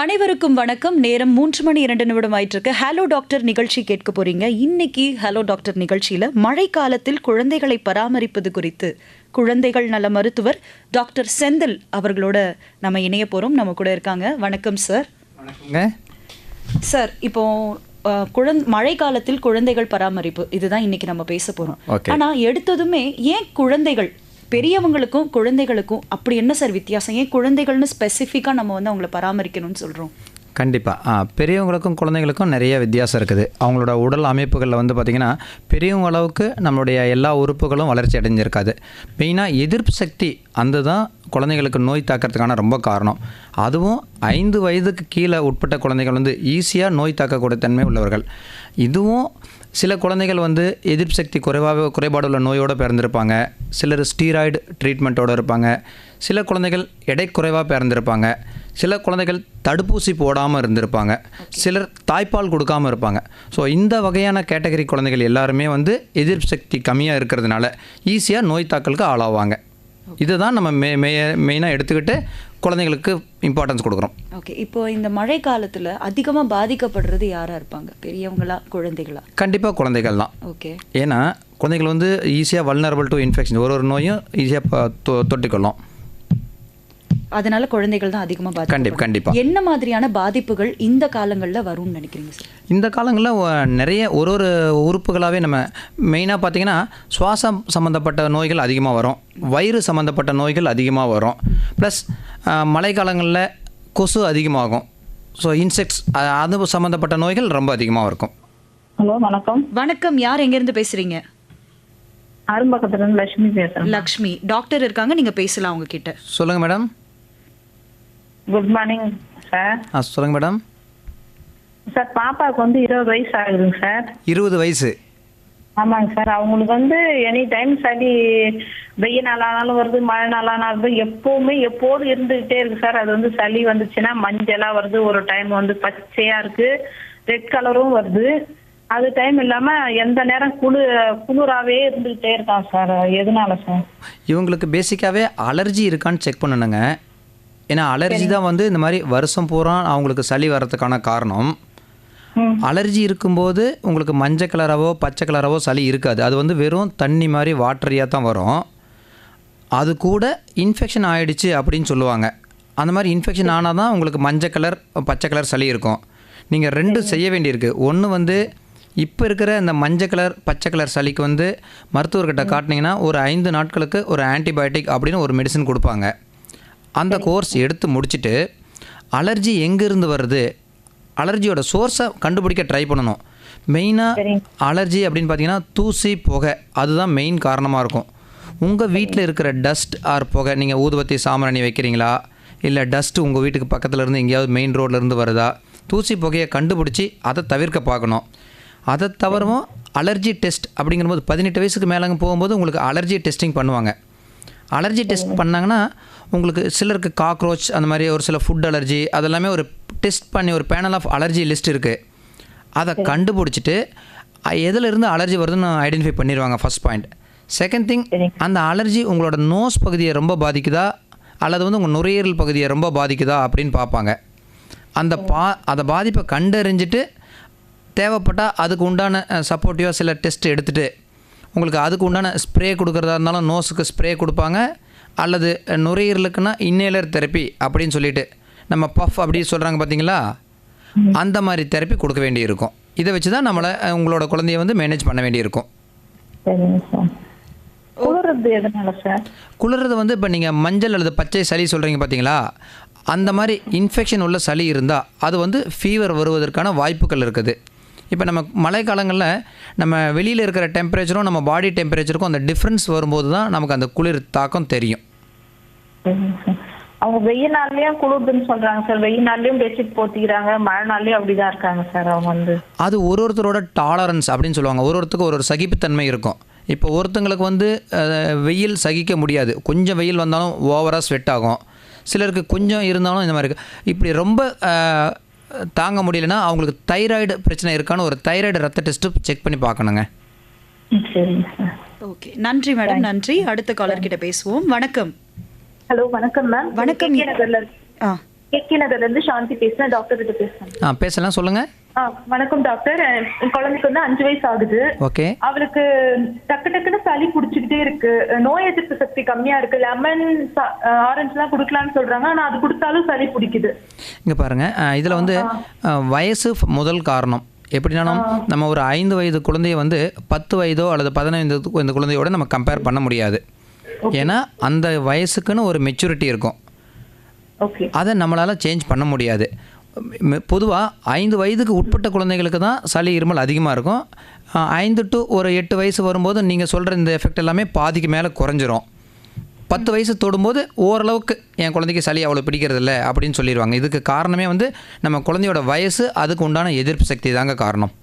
அனைவருக்கும் வணக்கம். நேரம் 3:02 ஆயிட்டிருக்கு. ஹலோ டாக்டர் நிகழ்ச்சி கேட்க போறீங்க. இன்னைக்கு ஹலோ டாக்டர் நிகழ்ச்சியில மழைக்காலத்தில் குழந்தைகளை பராமரிப்பது குறித்து குழந்தைகள் நல மருத்துவர் டாக்டர் செந்தில் அவர்களோட நம்ம இணைய போறோம். நம்ம கூட இருக்காங்க. வணக்கம் சார். வணக்கங்க சார். இப்போ மழை காலத்தில் குழந்தைகள் பராமரிப்பு இதுதான் இன்னைக்கு நம்ம பேச போறோம். ஆனா எடுத்ததுமே ஏன் குழந்தைகள், பெரியவங்களுக்கும் குழந்தைகளுக்கும் அப்படி என்ன சார் வித்தியாசம்? ஏன் குழந்தைகள்னு ஸ்பெசிஃபிக்காக நம்ம வந்து அவங்கள பராமரிக்கணும்னு சொல்கிறோம்? கண்டிப்பாக பெரியவங்களுக்கும் குழந்தைங்களுக்கும் நிறைய வித்தியாசம் இருக்குது. அவங்களோட உடல் அமைப்புகளில் வந்து பார்த்திங்கன்னா பெரியவங்க அளவுக்கு நம்மளுடைய எல்லா உறுப்புகளும் வளர்ச்சி அடைஞ்சிருக்காது. மெயினாக எதிர்ப்பு சக்தி அந்த தான் குழந்தைங்களுக்கு நோய் தாக்கிறதுக்கான ரொம்ப காரணம். அதுவும் 5 வயதுக்கு கீழே உட்பட்ட குழந்தைகள் வந்து ஈஸியாக நோய் தாக்கக்கூடிய தன்மை உள்ளவர்கள். இதுவும் சில குழந்தைகள் வந்து எதிர்ப்பு சக்தி குறைபாடு உள்ள நோயோடு பிறந்திருப்பாங்க. சிலர் ஸ்டீராய்டு ட்ரீட்மெண்ட்டோடு இருப்பாங்க. சில குழந்தைகள் எடை குறைவாக பிறந்திருப்பாங்க. சில குழந்தைகள் தடுப்பூசி போடாமல் இருந்திருப்பாங்க. சிலர் தாய்ப்பால் கொடுக்காமல் இருப்பாங்க. ஸோ இந்த வகையான கேட்டகரி குழந்தைகள் எல்லாருமே வந்து எதிர்ப்பு சக்தி கம்மியாக இருக்கிறதுனால ஈஸியாக நோய் தாக்கலுக்கு ஆளாவாங்க. இதை தான் நம்ம மெயினாக எடுத்துக்கிட்டு குழந்தைங்களுக்கு இம்பார்ட்டன்ஸ் கொடுக்குறோம். ஓகே. இப்போ இந்த மழை காலத்தில் அதிகமாக பாதிக்கப்படுறது யாராக இருப்பாங்க? பெரியவங்களா குழந்தைகளா? கண்டிப்பாக குழந்தைகள் தான். ஓகே. ஏன்னா குழந்தைகள் வந்து ஈஸியாக வல்னரபிள் டு இன்ஃபெக்ஷன், ஒரு நோயும் ஈஸியாக தொட்டிக்கொள்ளும். அதனால குழந்தைகள் தான் அதிகமாக பாதிக்கும். கண்டிப்பாக. என்ன மாதிரியான பாதிப்புகள் இந்த காலங்களில் வரும்னு நினைக்கிறீங்க சார்? இந்த காலங்களில் நிறைய ஒரு உறுப்புகளாகவே நம்ம மெயினாக பார்த்திங்கன்னா சுவாசம் சம்மந்தப்பட்ட நோய்கள் அதிகமாக வரும், வயிறு சம்மந்தப்பட்ட நோய்கள் அதிகமாக வரும், ப்ளஸ் மழை காலங்களில் கொசு அதிகமாகும். ஸோ இன்செக்ட்ஸ் அது சம்மந்தப்பட்ட நோய்கள் ரொம்ப அதிகமாக இருக்கும். ஹலோ, வணக்கம். வணக்கம். யார் எங்கேருந்து பேசுகிறீங்க? அரும்பக்கத்துலேருந்து லட்சுமி பேசுகிறேன். லக்ஷ்மி. டாக்டர் இருக்காங்க, நீங்கள் பேசலாம் அவங்க கிட்ட. சொல்லுங்கள் மேடம். Good morning sir. சொல்லுங்கள் மேடம். சார், பாப்பாவுக்கு வந்து 20 வயசு ஆகுதுங்க சார். 20 வயசு? ஆமாங்க சார். அவங்களுக்கு வந்து எனி டைம் சளி, வெயில் நாளானாலும் வருது, மழை நாளானாலும் எப்போவுமே எப்போது இருந்துகிட்டே இருக்கு சார். அது வந்து சளி வந்துச்சுன்னா மஞ்சளாக வருது, ஒரு டைம் வந்து பச்சையாக இருக்கு, ரெட் கலரும் வருது. அது டைம் இல்லாமல் எந்த நேரம் குளிராகவே இருந்துகிட்டே இருக்கான் சார். எதனால சார்? இவங்களுக்கு பேசிக்காகவே அலர்ஜி இருக்கான்னு செக் பண்ணணுங்க. ஏன்னா அலர்ஜி தான் வந்து இந்த மாதிரி வருஷம் பூரா அவங்களுக்கு சளி வர்றதுக்கான காரணம். அலர்ஜி இருக்கும்போது உங்களுக்கு மஞ்சள் கலராவோ பச்சை கலராவோ சளி இருக்காது. அது வந்து வெறும் தண்ணி மாதிரி வாட்டரியாக தான் வரும். அது கூட இன்ஃபெக்ஷன் ஆகிடுச்சு அப்படின்னு சொல்லுவாங்க. அந்த மாதிரி இன்ஃபெக்ஷன் ஆனால் தான் உங்களுக்கு மஞ்சள் கலர் பச்சை கலர் சளி இருக்கும். நீங்கள் 2 செய்ய வேண்டியிருக்கு. ஒன்று வந்து இப்போ இருக்கிற இந்த மஞ்சள் கலர் பச்சை கலர் சளிக்கு வந்து மருத்துவர்கிட்ட காட்டினீங்கன்னா ஒரு 5 நாட்களுக்கு ஒரு ஆன்டிபயோட்டிக் அப்படின்னு ஒரு மெடிசன் கொடுப்பாங்க. அந்த கோர்ஸ் எடுத்து முடிச்சுட்டு அலர்ஜி எங்கேருந்து வருது, அலர்ஜியோட சோர்ஸை கண்டுபிடிக்க ட்ரை பண்ணணும். மெயினாக அலர்ஜி அப்படின்னு பார்த்தீங்கன்னா தூசி, புகை, அதுதான் மெயின் காரணமாக இருக்கும். உங்கள் வீட்டில் இருக்கிற டஸ்ட் ஆர் புகை, நீங்கள் ஊதுபத்தி சாம்பிராணி வைக்கிறீங்களா, இல்லை டஸ்ட்டு உங்கள் வீட்டுக்கு பக்கத்தில் இருந்து எங்கேயாவது மெயின் ரோட்லேருந்து வருதா, தூசி புகையை கண்டுபிடிச்சி அதை தவிர்க்க பார்க்கணும். அதை தவிரவும் அலர்ஜி டெஸ்ட் அப்படிங்கும்போது 18 வயசுக்கு மேலே போகும்போது உங்களுக்கு அலர்ஜி டெஸ்டிங் பண்ணுவாங்க. அலர்ஜி டெஸ்ட் பண்ணாங்கன்னா உங்களுக்கு சிலருக்கு காக்ரோச் அந்த மாதிரி ஒரு சில ஃபுட் அலர்ஜி அதெல்லாமே ஒரு டெஸ்ட் பண்ணி ஒரு பேனல் ஆஃப் அலர்ஜி லிஸ்ட் இருக்குது. அதை கண்டுபிடிச்சிட்டு எதிலிருந்து அலர்ஜி வருதுன்னு ஐடென்டிஃபை பண்ணிடுவாங்க. First point. செகண்ட் திங், அந்த அலர்ஜி உங்களோட நோஸ் பகுதியை ரொம்ப பாதிக்குதா அல்லது வந்து உங்கள் நுரையீரல் பகுதியை ரொம்ப பாதிக்குதா அப்படின்னு பார்ப்பாங்க. அந்த பாதிப்பை கண்டறிஞ்சிட்டு தேவைப்பட்டால் அதுக்கு உண்டான சப்போர்ட்டிவாக சில டெஸ்ட் எடுத்துகிட்டு உங்களுக்கு அதுக்கு உண்டான ஸ்ப்ரே கொடுக்குறதா இருந்தாலும் நோஸுக்கு ஸ்ப்ரே கொடுப்பாங்க, அல்லது நுரையீரலுக்குன்னா இன்னேலர் தெரப்பி அப்படின்னு சொல்லிட்டு நம்ம பஃப் அப்படி சொல்கிறாங்க பார்த்தீங்களா, அந்த மாதிரி தெரப்பி கொடுக்க வேண்டியிருக்கும். இதை வச்சு தான் நம்மளை உங்களோட குழந்தைய வந்து மேனேஜ் பண்ண வேண்டியிருக்கும். குளிர்றது வந்து இப்போ நீங்கள் மஞ்சள் அல்லது பச்சை சளி சொல்கிறீங்க பார்த்தீங்களா, அந்த மாதிரி இன்ஃபெக்ஷன் உள்ள சளி இருந்தால் அது வந்து ஃபீவர் வருவதற்கான வாய்ப்புகள் இருக்குது. இப்போ நம்ம மழை காலங்களில் நம்ம வெளியில் இருக்கிற டெம்பரேச்சரும் நம்ம பாடி டெம்பரேச்சருக்கும் அந்த டிஃப்ரென்ஸ் வரும்போது தான் நமக்கு அந்த குளிர் தாக்கம் தெரியும். அவங்க வெயில் நாள்லயும் குளிர்துன்னு சொல்றாங்க சார். வெயில் நாள்லயும் பெட்ஷீட் போத்திக்கிறாங்க, மழை நாள்லயும் அப்படிதான் இருக்காங்க சார். அவங்க வந்து அது ஒருத்தரோட டாலரன்ஸ் அப்படின்னு சொல்லுவாங்க. ஒருத்தருக்கு ஒரு சகிப்புத்தன்மை இருக்கும். இப்போ ஒருத்தங்களுக்கு வந்து வெயில் சகிக்க முடியாது, கொஞ்சம் வெயில் வந்தாலும் ஓவராக ஸ்வெட் ஆகும். சிலருக்கு கொஞ்சம் இருந்தாலும் இந்த மாதிரி இருக்குது. இப்படி ரொம்ப தாங்க முடியலன்னா அவங்களுக்கு தைராய்டு பிரச்சனை இருக்கான்னு ஒரு தைராய்டு ரத்த டெஸ்ட்டு செக் பண்ணி பார்க்கணுங்க. ஓகே, நன்றி மேடம். நன்றி. அடுத்த காலர் கிட்ட பேசுவோம். வணக்கம். ஹலோ, வணக்கம் மேம். வணக்கம். கேகே நகர்ல இருந்து சாந்தி பேசுறேன். டாக்டர் கிட்ட பேசுறேன். பேசலாம், சொல்லுங்கள். வணக்கம் டாக்டர். என் குழந்தைக்கு வந்து 5 வயசு ஆகுது. ஓகே. அவளுக்கு டக்குன்னு சளி பிடிச்சிக்கிட்டே இருக்கு. நோய் எதிர்ப்பு சக்தி கம்மியா இருக்கு. லெமன் ஆரஞ்சு எல்லாம் குடுக்கலாம்னு சொல்றாங்க. ஆனா அது கொடுத்தாலும் சளி பிடிக்குது. இங்கே பாருங்கள், இதில் வந்து வயசு முதல் காரணம். எப்படினாலும் நம்ம ஒரு 5 வயது குழந்தைய வந்து 10 வயதோ அல்லது 15 வயது குழந்தையோட நம்ம கம்பேர் பண்ண முடியாது. ஏன்னா அந்த வயசுக்குன்னு ஒரு மெச்சூரிட்டி இருக்கும். அதை நம்மளால் சேஞ்ச் பண்ண முடியாது. பொதுவாக 5 வயதுக்கு உட்பட்ட குழந்தைகளுக்கு தான் சளி இருமல் அதிகமாக இருக்கும். 5 to ஒரு 8 வயசு வரும்போது நீங்கள் சொல்கிற இந்த எஃபெக்ட் எல்லாமே பாதிக்கு மேலே குறைஞ்சிரும். 10 வயசு தொடும்போது ஓரளவுக்கு என் குழந்தைக்கு சளி அவ்வளோ பிடிக்கிறதில்ல அப்படின்னு சொல்லிடுவாங்க. இதுக்கு காரணமே வந்து நம்ம குழந்தையோட வயசு, அதுக்கு உண்டான எதிர்ப்பு சக்தி தாங்க காரணம்.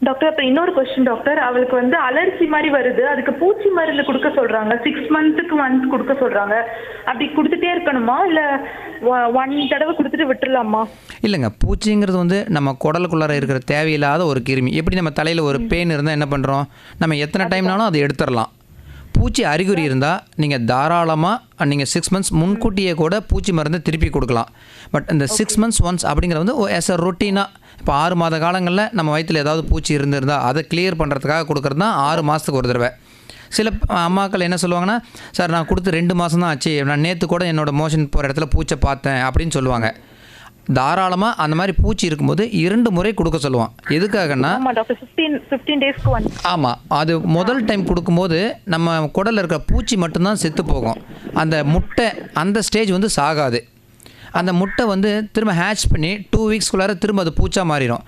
டாக்டர், அப்புறம் இன்னொரு கொஸ்டின் டாக்டர். அவளுக்கு வந்து அலர்ஜி மாதிரி வருது. அதுக்கு பூச்சி மருந்து கொடுக்க சொல்றாங்க. 6 monthsக்கு ஒன்ஸ் கொடுக்க சொல்றாங்க. அப்படி கொடுத்துட்டே இருக்கணுமா, இல்ல 1 தடவை கொடுத்துட்டு விட்டுறலாமா? இல்லைங்க, பூச்சிங்கிறது வந்து நம்ம குடலுக்குள்ளார இருக்கிற தேவையில்லாத ஒரு கிருமி. எப்படி நம்ம தலையில் ஒரு பெயின் இருந்தால் என்ன பண்ணுறோம், நம்ம எத்தனை டைம்னாலும் அதை எடுத்துடலாம். பூச்சி அறிகுறி இருந்தால் நீங்கள் தாராளமாக நீங்கள் 6 months முன்கூட்டியே கூட பூச்சி மருந்தை திருப்பி கொடுக்கலாம். பட் இந்த 6 months ஒன்ஸ் அப்படிங்கிறது வந்து ஆஸ் அ ரொட்டீனாக, இப்போ 6 மாத காலங்களில் நம்ம வயிற்றில் ஏதாவது பூச்சி இருந்திருந்தால் அதை கிளியர் பண்ணுறதுக்காக கொடுக்குறது தான் 6 மாதத்துக்கு ஒரு தடவை. சில அம்மாக்கள் என்ன சொல்லுவாங்கன்னா, சார் நான் கொடுத்து 2 மாதம் தான் ஆச்சு, நான் நேற்று கூட என்னோடய மோஷன் போகிற இடத்துல பூச்சை பார்த்தேன் அப்படின்னு சொல்லுவாங்க. தாராளமாக அந்த மாதிரி பூச்சி இருக்கும்போது 2 முறை கொடுக்க சொல்லுவான். எதுக்காகன்னா, ஆமாம், அது முதல் டைம் கொடுக்கும்போது நம்ம குடலில் இருக்கிற பூச்சி மட்டும்தான் செத்து போகும். அந்த முட்டை அந்த ஸ்டேஜ் வந்து சாகாது. அந்த முட்டை வந்து திரும்ப ஹேட்ச் பண்ணி 2 வீக்ஸ்குள்ளார திரும்ப அது பூச்சா மாறிடும்.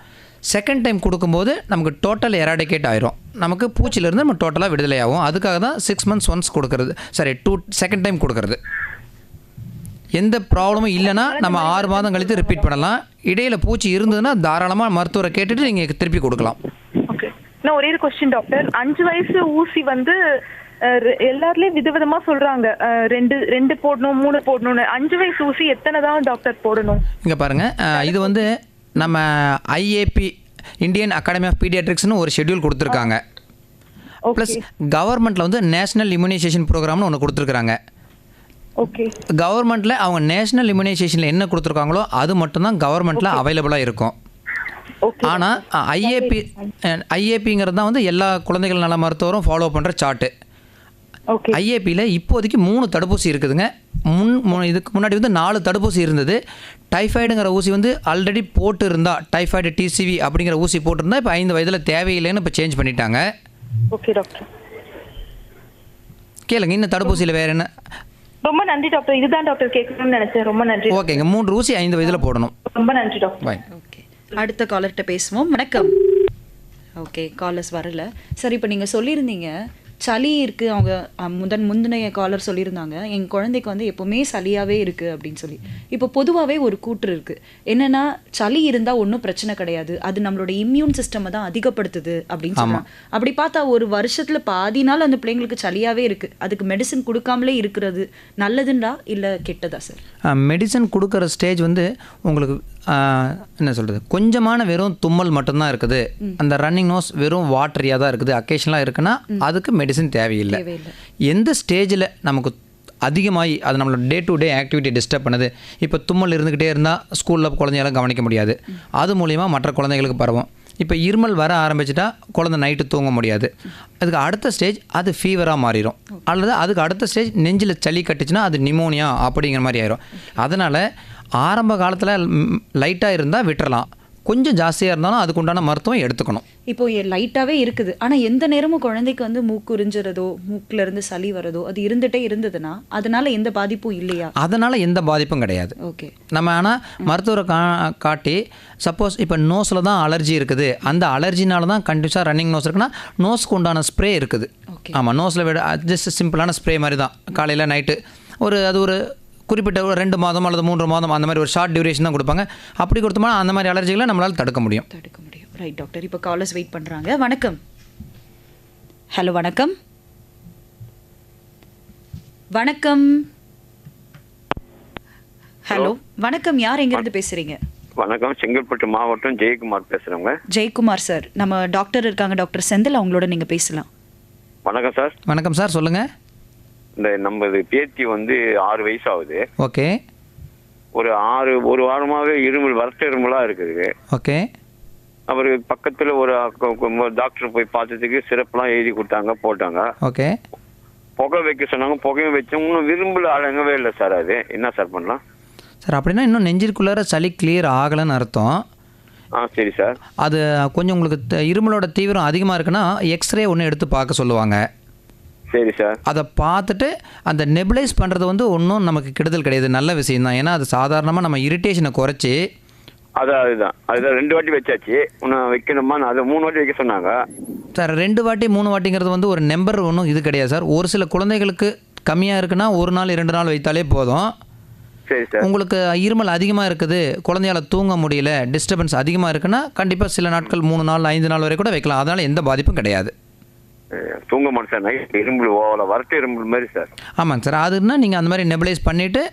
செகண்ட் டைம் கொடுக்கும்போது நமக்கு டோட்டல் எராடிகேட் ஆயிரும். நமக்கு பூச்சியிலேருந்து நம்ம டோட்டலாக விடுதலை ஆகும். அதுக்காக தான் 6 months ஒன்ஸ் கொடுக்கறது. சரி, செகண்ட் டைம் கொடுக்கறது. எந்த ப்ராப்ளமும் இல்லைன்னா நம்ம 6 மாதம் கழித்து ரிப்பீட் பண்ணலாம். இடையில பூச்சி இருந்ததுன்னா தாராளமாக மருத்துவரை கேட்டுட்டு நீங்கள் திருப்பி கொடுக்கலாம். ஓகே. நான் ஒரே ஒரு கொஸ்டின் டாக்டர். 5 வயசு ஊசி வந்து எல்லாருலயும் விதவிதமா சொல்றாங்க. 2 போடணும், 3 போடணும்னு. 5 வயசு ஊசி எத்தனை தான் டாக்டர் போடணும்? இங்கே பாருங்கள், இது வந்து நம்ம ஐஏபி, இந்தியன் அகாடமி ஆஃப் பீடியாட்ரிக்ஸ்னு ஒரு ஷெட்யூல் கொடுத்துருக்காங்க. ப்ளஸ் கவர்மெண்ட்டில் வந்து நேஷ்னல் இம்யூனைசேஷன் ப்ரோக்ராம்னு ஒன்று கொடுத்துருக்குறாங்க. ஓகே. கவர்மெண்ட்டில் அவங்க நேஷ்னல் இம்யூனைசேஷனில் என்ன கொடுத்துருக்காங்களோ அது மட்டும்தான் கவர்மெண்ட்டில் அவைலபிளாக இருக்கும். ஆனால் ஐஏபிங்கிறது தான் வந்து எல்லா குழந்தைகள் நல மருத்துவரும் ஃபாலோ பண்ணுற சார்ட்டு. ஐஏபியில் இப்போதைக்கு 3 தடுப்பூசி இருக்குதுங்க. இதுக்கு முன்னாடி வந்து 4 தடுப்பூசி இருந்தது. டைஃபாய்டுங்கிற ஊசி வந்து ஆல்ரெடி போட்டு இருந்தால், டைஃபாய்டு டிசிவி அப்படிங்கிற ஊசி போட்டிருந்தா இப்போ 5 வயதில் தேவையில்லைன்னு இப்போ சேஞ்ச் பண்ணிட்டாங்க. Okay doctor. கேளுங்க, இன்னும் தடுப்பூசியில் வேறு என்ன? ரொம்ப நன்றி டாக்டர். இதுதான் டாக்டர் கேட்கணும்னு நினைச்சேன். ரொம்ப நன்றி. ஓகேங்க, 3 ஊசி 5 வயதில் போடணும். ரொம்ப நன்றி டாக்டர். பாய். ஓகே, அடுத்த காலர்கிட்ட பேசுவோம். வணக்கம். ஓகே, காலர்ஸ் வரல. சரி, இப்போ நீங்கள் சொல்லியிருந்தீங்க சளி இருக்குது. அவங்க முந்தினைய காலர் சொல்லியிருந்தாங்க, என் குழந்தைக்கு வந்து எப்போவுமே சளியாகவே இருக்குது அப்படின்னு சொல்லி. இப்போ பொதுவாகவே ஒரு கூற்று இருக்குது, என்னென்னா சளி இருந்தால் ஒன்றும் பிரச்சனை கிடையாது, அது நம்மளோட இம்யூன் சிஸ்டமை தான் அதிகப்படுத்துது அப்படின்னு சொல்லலாம். அப்படி பார்த்தா ஒரு வருஷத்தில் பாதி நாள் அந்த பிள்ளைங்களுக்கு சளியாகவே இருக்குது, அதுக்கு மெடிசன் கொடுக்காமலே இருக்கிறது நல்லதுண்டா இல்லை கெட்டதா சார்? மெடிசன் கொடுக்குற ஸ்டேஜ் வந்து உங்களுக்கு என்ன சொல்கிறது, கொஞ்சமான வெறும் தும்மல் மட்டும்தான் இருக்குது, அந்த ரன்னிங் நோஸ் வெறும் வாட்டரியாக தான் இருக்குது, அக்கேஷனலாக இருக்குன்னா அதுக்கு மெடிசன் தேவையில்லை. எந்த ஸ்டேஜில் நமக்கு அதிகமாகி அது நம்மளோட day to day activity disturb பண்ணுது, இப்போ தும்மல் இருந்துக்கிட்டே இருந்தால் ஸ்கூலில் குழந்தையால கவனிக்க முடியாது, அது மூலிமா மற்ற குழந்தைகளுக்கு பரவும். இப்போ இருமல் வர ஆரம்பிச்சிட்டா குழந்தை நைட்டு தூங்க முடியாது. அதுக்கு அடுத்த ஸ்டேஜ் அது ஃபீவராக மாறிடும், அல்லது அதுக்கு அடுத்த ஸ்டேஜ் நெஞ்சில் சளி கட்டுச்சுன்னா அது நிமோனியா அப்படிங்கிற மாதிரி ஆயிரும். அதனால் ஆரம்ப காலத்தில் லைட்டாக இருந்தால் விட்டுறலாம், கொஞ்சம் ஜாஸ்தியாக இருந்தாலும் அதுக்கு உண்டான மருத்துவம் எடுத்துக்கணும். இப்போ லைட்டாகவே இருக்குது, ஆனால் எந்த நேரமும் குழந்தைக்கு வந்து மூக்கு உறிஞ்சுறதோ மூக்கில் இருந்து சளி வரதோ அது இருந்துகிட்டே இருந்ததுன்னா அதனால் எந்த பாதிப்பும் இல்லையா? அதனால் எந்த பாதிப்பும் கிடையாது. ஓகே. நம்ம ஆனால் மருத்துவரை காட்டி சப்போஸ் இப்போ நோஸில் தான் அலர்ஜி இருக்குது, அந்த அலர்ஜினால தான் கண்டிப்பாக ரன்னிங் நோஸ் இருக்குன்னா நோஸ்க்கு உண்டான ஸ்ப்ரே இருக்குது. ஆமாம், நோஸில் விட ஜஸ்ட் சிம்பிளான ஸ்ப்ரே மாதிரி தான், காலையில் நைட்டு அது ஒரு குறிப்பிட்ட ஒரு 2 மாதம் அல்லது 3 மாதம் அந்த மாதிரி ஒரு ஷார்ட் டியூரேஷன் தான் கொடுப்பாங்க. அப்படி கொடுத்தோம்னா அந்த மாதிரி அலர்ஜிகளை நம்மளால் தடுக்க முடியும். Right doctor. இப்போ காலர்ஸ் வெயிட் பண்ணுறாங்க. வணக்கம். ஹலோ, வணக்கம். வணக்கம். ஹலோ, வணக்கம். யார் எங்கேருந்து பேசுகிறீங்க? வணக்கம், செங்கல்பட்டு மாவட்டம் ஜெயக்குமார் பேசுகிறேங்க. ஜெயக்குமார் சார், நம்ம டாக்டர் இருக்காங்க, டாக்டர் செந்தில், அவங்களோட நீங்கள் பேசலாம். வணக்கம் சார். வணக்கம் சார், சொல்லுங்கள். இந்த நம்ம பேத்தி வந்து 6 வயசு ஆகுது. ஓகே. ஒரு வாரமாகவே இருமல் வறட்ட இருமலாக இருக்குது. ஓகே. அவருக்கு பக்கத்தில் ஒரு டாக்டர் போய் பார்த்ததுக்கு சிறப்புலாம் எழுதி கொடுத்தாங்க, போட்டாங்க. ஓகே. புகை வைக்க சொன்னாங்க, புகையும் வச்சோம். இன்னும் விரும்பல அடங்கவே இல்லை சார். அது என்ன சார் பண்ணலாம் சார்? அப்படின்னா இன்னும் நெஞ்சிற்குள்ளார சளி கிளியர் ஆகலைன்னு அர்த்தம். சரி சார். அது கொஞ்சம் உங்களுக்கு இருமலோட தீவிரம் அதிகமாக இருக்குன்னா எக்ஸ்ரே ஒன்று எடுத்து பார்க்க சொல்லுவாங்க. சரி சார். அதை பார்த்துட்டு அந்த நெபுலைஸ் பண்ணுறது வந்து ஒன்றும் நமக்கு கெடுதல் கிடையாது, நல்ல விஷயம் தான். ஏன்னா அது சாதாரணமாக நம்ம இரிட்டேஷனை குறைச்சி அதுதான் 2 வாட்டி வச்சாச்சு. இன்னும் வைக்கணுமா? அதை 3 வாட்டி வைக்க சொன்னாங்க சார். 2 வாட்டி 3 வாட்டிங்கிறது வந்து ஒரு நம்பர் ஒன்றும் இது கிடையாது சார். ஒரு சில குழந்தைகளுக்கு கம்மியாக இருக்குன்னா 1 நாள் 2 நாள் வைத்தாலே போதும். சரி சார். உங்களுக்கு இருமல் அதிகமாக இருக்குது, குழந்தையால் தூங்க முடியல, டிஸ்டர்பன்ஸ் அதிகமாக இருக்குன்னா கண்டிப்பாக சில நாட்கள் 3 நாள் 5 நாள் வரை கூட வைக்கலாம். அதனால் எந்த பாதிப்பும் கிடையாது. தூங்க மாட்டேன் சார். நைட் இரும்பல் வறட்ட இரும்பல் மாதிரி சார். ஆமாங்க சார். அதுன்னா நீங்கள் அந்த மாதிரி நெபுலைஸ் பண்ணிவிட்டு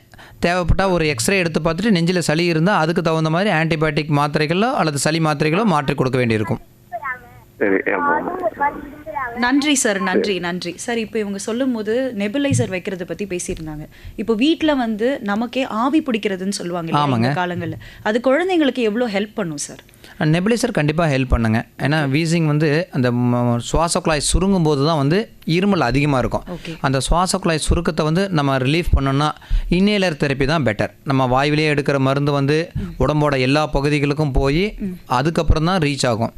தேவைப்பட்டால் ஒரு எக்ஸ்ரே எடுத்து பார்த்துட்டு நெஞ்சில் சளி இருந்தால் அதுக்கு தகுந்த மாதிரி ஆன்டிபயோட்டிக் மாத்திரைகளோ அல்லது சளி மாத்திரைகளோ மாற்றி கொடுக்க வேண்டியிருக்கும். சரி. நன்றி சார், நன்றி சார். இப்போ இவங்க சொல்லும் போது நெபுலைசர் வைக்கிறத பத்தி பேசியிருந்தாங்க. இப்போ வீட்ல வந்து நமக்கே ஆவி பிடிக்கிறதுன்னு சொல்லுவாங்க இந்த காலங்களில், அது குழந்தைங்களுக்கு எவ்வளோ ஹெல்ப் பண்ணும் சார்? நெபுலைசர் கண்டிப்பாக ஹெல்ப் பண்ணுங்க. ஏன்னா வீசிங் வந்து அந்த சுவாச குழாய் சுருங்கும் போது தான் வந்து இருமல் அதிகமாக இருக்கும். அந்த சுவாச குழாய் சுருக்கத்தை வந்து நம்ம ரிலீஃப் பண்ணோம்னா இன்னேலர் தெரப்பி தான் பெட்டர். நம்ம வாய்விலேயே எடுக்கிற மருந்து வந்து உடம்போட எல்லா பகுதிகளுக்கும் போய் அதுக்கப்புறம் தான் ரீச் ஆகும்.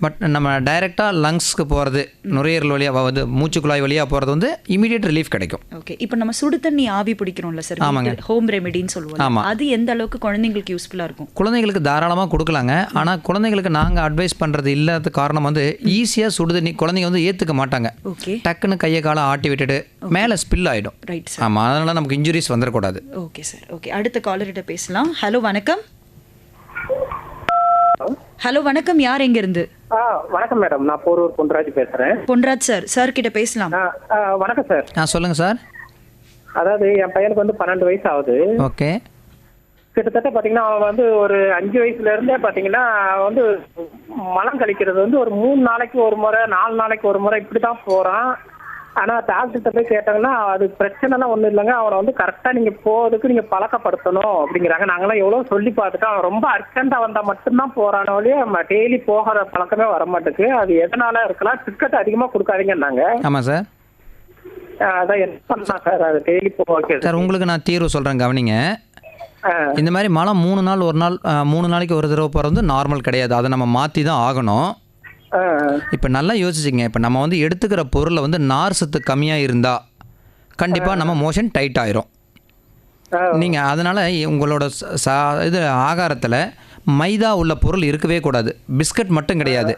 பட் நம்ம டைரெக்டாக லங்ஸ்க்கு போகிறது, நுரையீரல் வழியாக வந்து மூச்சு குழாய் வழியாக போகிறது வந்து இமீடியட் ரிலீஃப் கிடைக்கும். ஓகே. இப்போ நம்ம சுடு தண்ணி ஆவி பிடிக்கிறோம்ல சார், ஆமாங்க, ஹோம் ரெமெடின்னு சொல்லுவோம். அது எந்த அளவுக்கு குழந்தைங்களுக்கு யூஸ்ஃபுல்லாக இருக்கும்? குழந்தைங்களுக்கு தாராளமாக கொடுக்கலாங்க. ஆனால் குழந்தைங்களுக்கு நாங்கள் அட்வைஸ் பண்ணுறது இல்லாத காரணம் வந்து ஈஸியாக சுடுதண்ணி குழந்தைங்க வந்து ஏற்றுக்க மாட்டாங்க. டக்குன்னு கையை காலை ஆட்டி விட்டுட்டு மேலே ஸ்பில் ஆகிடும். ஆமாம், அதனால நமக்கு இன்ஜுரிஸ் வந்துடக்கூடாது. Okay sir. ஓகே, அடுத்த காலர்கிட்ட பேசலாம். ஹலோ வணக்கம். ஹலோ வணக்கம், யார் எங்க இருந்து? வணக்கம் மேடம், நான் போரூர் பொன்ராஜ் பேசுறேன். பொன்ராஜ் சார், சார் கிட்ட பேசலாம். வணக்கம் சார். சொல்லுங்க சார். அதாவது என் பையனுக்கு வந்து 12 வயசு ஆகுது. ஓகே. கிட்டத்தட்ட பாத்தீங்கன்னா அவன் வந்து ஒரு 5 வயசுல இருந்தே பாத்தீங்கன்னா வந்து மலம் கழிக்கிறது வந்து ஒரு 3 நாளைக்கு ஒரு முறை 4 நாளைக்கு ஒரு முறை இப்படிதான் போறான். ஆனா டாக்டர்கிட்ட போய் கேட்டாங்கன்னா அது பிரச்சனைலாம் ஒண்ணும் இல்லைங்க, அவனை வந்து கரெக்டா நீங்க போறதுக்கு நீங்க பழக்கப்படுத்தணும் அப்படிங்கிறாங்க. நாங்களாம் எவ்வளவு சொல்லி பார்த்துட்டோம். அவன் ரொம்ப அர்ஜென்டா வந்தா மட்டும்தான் போறானோ இல்லையா, டெய்லி போகிற பழக்கமே வர மாட்டேங்குது. அது எதனால இருக்கலாம்? டிக்கெட் அதிகமா கொடுக்காதீங்கன்னாங்க. ஆமா சார். அதான் என்ன பண்ணலாம் சார் அது டெய்லி போக? சார் உங்களுக்கு நான் தீர்வு சொல்றேன், கவனிங்க. இந்த மாதிரி மலம் 3 நாள் ஒரு நாள் 3 நாளைக்கு ஒரு தடவை போகிறது வந்து நார்மல் கிடையாது. அதை நம்ம மாற்றி தான் ஆகணும். இப்போ நல்லா யோசிச்சிங்க. இப்போ நம்ம வந்து எடுத்துக்கிற பொருளை வந்து நார் சத்து கம்மியாக இருந்தால் கண்டிப்பாக நம்ம மோஷன் டைட் ஆயிரும். நீங்கள் அதனால் உங்களோட இது ஆகாரத்தில் மைதா உள்ள பொருள் இருக்கவே கூடாது. பிஸ்கட் மட்டும் கிடையாது.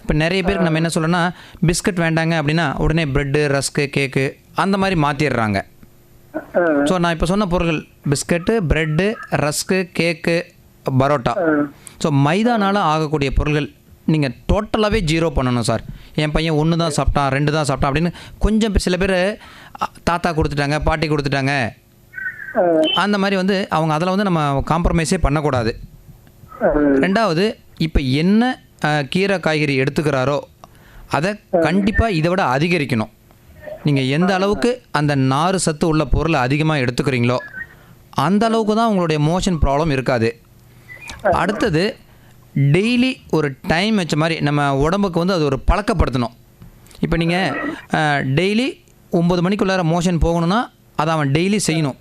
இப்போ நிறைய பேருக்கு நம்ம என்ன சொல்லணும்னா பிஸ்கட் வேண்டாங்க அப்படின்னா உடனே ப்ரெட்டு, ரஸ்க்கு, கேக்கு அந்த மாதிரி மாற்றிடுறாங்க. ஸோ நான் இப்போ சொன்ன பொருட்கள் பிஸ்கட்டு, ப்ரெட்டு, ரஸ்க்கு, கேக்கு, பரோட்டா, ஸோ மைதானால் ஆகக்கூடிய பொருட்கள் நீங்கள் டோட்டலாகவே 0 பண்ணணும் சார். என் பையன் 1 தான் சாப்பிட்டான், 2 தான் சாப்பிட்டான் அப்படின்னு கொஞ்சம் சில பேர் தாத்தா கொடுத்துட்டாங்க, பாட்டி கொடுத்துட்டாங்க, அந்த மாதிரி வந்து அவங்க அதில் வந்து நம்ம காம்ப்ரமைஸே பண்ணக்கூடாது. ரெண்டாவது, இப்போ என்ன கீரை காய்கறி எடுத்துக்கிறாரோ அதை கண்டிப்பாக இதை விட அதிகரிக்கணும். நீங்கள் எந்த அளவுக்கு அந்த நார் சத்து உள்ள பொருளை அதிகமாக எடுத்துக்கிறீங்களோ அந்த அளவுக்கு தான் உங்களுடைய மோஷன் ப்ராப்ளம் இருக்காது. அடுத்தது, டெய்லி ஒரு டைம் வச்ச மாதிரி நம்ம உடம்புக்கு வந்து அது ஒரு பழக்கப்படுத்தணும். இப்போ நீங்கள் டெய்லி 9 மணிக்குள்ளார மோஷன் போகணுன்னா அதை அவன் டெய்லி செய்யணும்.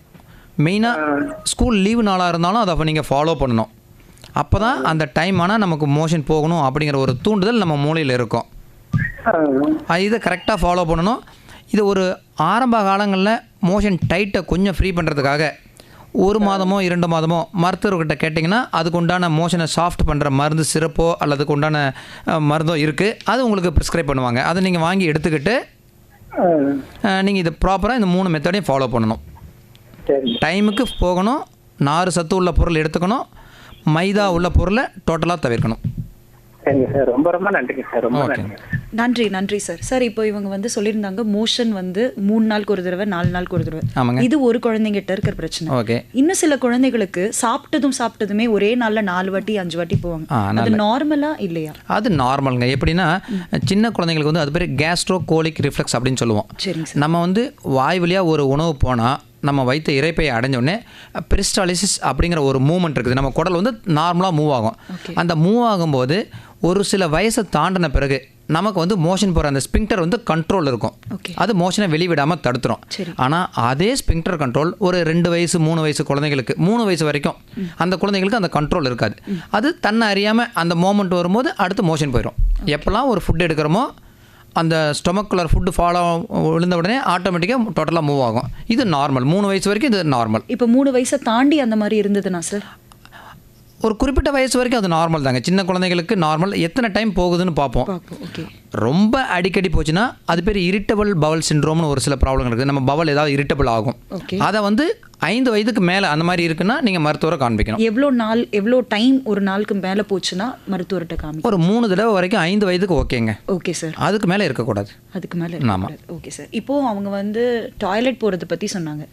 மெயினாக ஸ்கூல் லீவு நாளாக இருந்தாலும் அதை அப்போ நீங்கள் ஃபாலோ பண்ணணும். அப்போ தான் அந்த டைம் ஆனால் நமக்கு மோஷன் போகணும் அப்படிங்கிற ஒரு தூண்டுதல் நம்ம மூளையில் இருக்கும். இதை கரெக்டாக ஃபாலோ பண்ணணும். இது ஒரு ஆரம்ப காலங்களில் மோஷன் டைட்டை கொஞ்சம் ஃப்ரீ பண்ணுறதுக்காக 1 மாதமோ 2 மாதமோ மருத்துவர்கிட்ட கேட்டிங்கன்னா அதுக்கு உண்டான மோஷனை சாஃப்ட் பண்ணுற மருந்து, சிறப்போ அல்லதுக்கு உண்டான மருந்தோ இருக்குது. அது உங்களுக்கு ப்ரிஸ்கிரைப் பண்ணுவாங்க. அதை நீங்கள் வாங்கி எடுத்துக்கிட்டு நீங்கள் இது ப்ராப்பராக இந்த 3 மெத்தடையும் ஃபாலோ பண்ணணும். டைமுக்கு போகணும், நார் சத்து உள்ள பொருள் எடுத்துக்கணும், மைதா உள்ள பொருளை டோட்டலாக தவிர்க்கணும். ரொம்ப ரொம்ப நன்றிங்க சார். ரொம்ப நன்றி. நன்றி சார். சார் இப்போ இவங்க வந்து சொல்லியிருந்தாங்க மோஷன் வந்து 3 நாளுக்கு ஒரு தடவை 4 நாளுக்கு ஒரு தடவை. இது ஒரு குழந்தைங்கிட்ட இருக்கிற பிரச்சனை. இன்னும் சில குழந்தைகளுக்கு சாப்பிட்டதுமே ஒரே நாள்ல 4 வாட்டி 5 வாட்டி போவாங்க. அது நார்மலா இல்லையா? அது நார்மலுங்க. எப்படின்னா சின்ன குழந்தைங்களுக்கு வந்து அது பேர் கேஸ்ட்ரோகோலிக் ரிஃப்ளெக்ஸ் அப்படின்னு சொல்லுவோம். நம்ம வந்து வாய் வழியாக ஒரு உணவு போனால் நம்ம வைத்த இறைப்பையை அடைஞ்ச உடனே பெரிஸ்டாலிசிஸ் அப்படிங்கிற ஒரு மூவ்மெண்ட் இருக்குது. நம்ம குடல் வந்து நார்மலாக மூவ் ஆகும். அந்த மூவ் ஆகும்போது ஒரு சில வயசை தாண்டின பிறகு நமக்கு வந்து மோஷன் போகிற அந்த ஸ்பிங்டர் வந்து கண்ட்ரோல் இருக்கும். அது மோஷனை வெளிவிடாமல் தடுத்துரும். ஆனால் அதே ஸ்பிங்டர் கண்ட்ரோல் ஒரு 2 வயசு 3 வயசு குழந்தைங்களுக்கு 3 வயசு வரைக்கும் அந்த குழந்தைங்களுக்கு அந்த கண்ட்ரோல் இருக்காது. அது தன்னை அறியாமல் அந்த மோமெண்ட் வரும்போது அடுத்து மோஷன் போயிடும். எப்போல்லாம் ஒரு ஃபுட் எடுக்கிறோமோ அந்த ஸ்டொமக்குலர் ஃபுட்டு ஃபாலோ விழுந்த உடனே ஆட்டோமேட்டிக்காக டோட்டலாக மூவ் ஆகும். இது நார்மல். 3 வயசு வரைக்கும் இது நார்மல். இப்போ 3 வயசை தாண்டி அந்த மாதிரி இருந்ததுன்னா சார்? ஒரு குறிப்பிட்ட வயசு வரைக்கும் அது நார்மல் தாங்க. சின்ன குழந்தைங்களுக்கு நார்மல். எத்தனை டைம் போகுதுன்னு பார்ப்போம். ரொம்ப அடிக்கடி போச்சுன்னா அது பேர் இரிட்டபிள் பவல் சிண்ட்ரோம்னு ஒரு சில ப்ராப்ளம் இருக்குது. நம்ம பவல் ஏதாவது இரிட்டபிள் ஆகும். அதை வந்து 5 வயதுக்கு மேலே அந்த மாதிரி இருக்குன்னா நீங்கள் மருத்துவரை காண்பிக்கணும். எவ்வளோ டைம் ஒரு நாளுக்கு மேலே போச்சுன்னா மருத்துவர்கிட்ட காமிக்கணும்? ஒரு 3 தடவை வரைக்கும் 5 வயதுக்கு ஓகேங்க. Okay sir. அதுக்கு மேலே இருக்கக்கூடாது. அதுக்கு மேலே இருக்கக்கூடாது. Okay sir. இப்போது அவங்க வந்து டாய்லெட் போகிறத பற்றி சொன்னாங்க.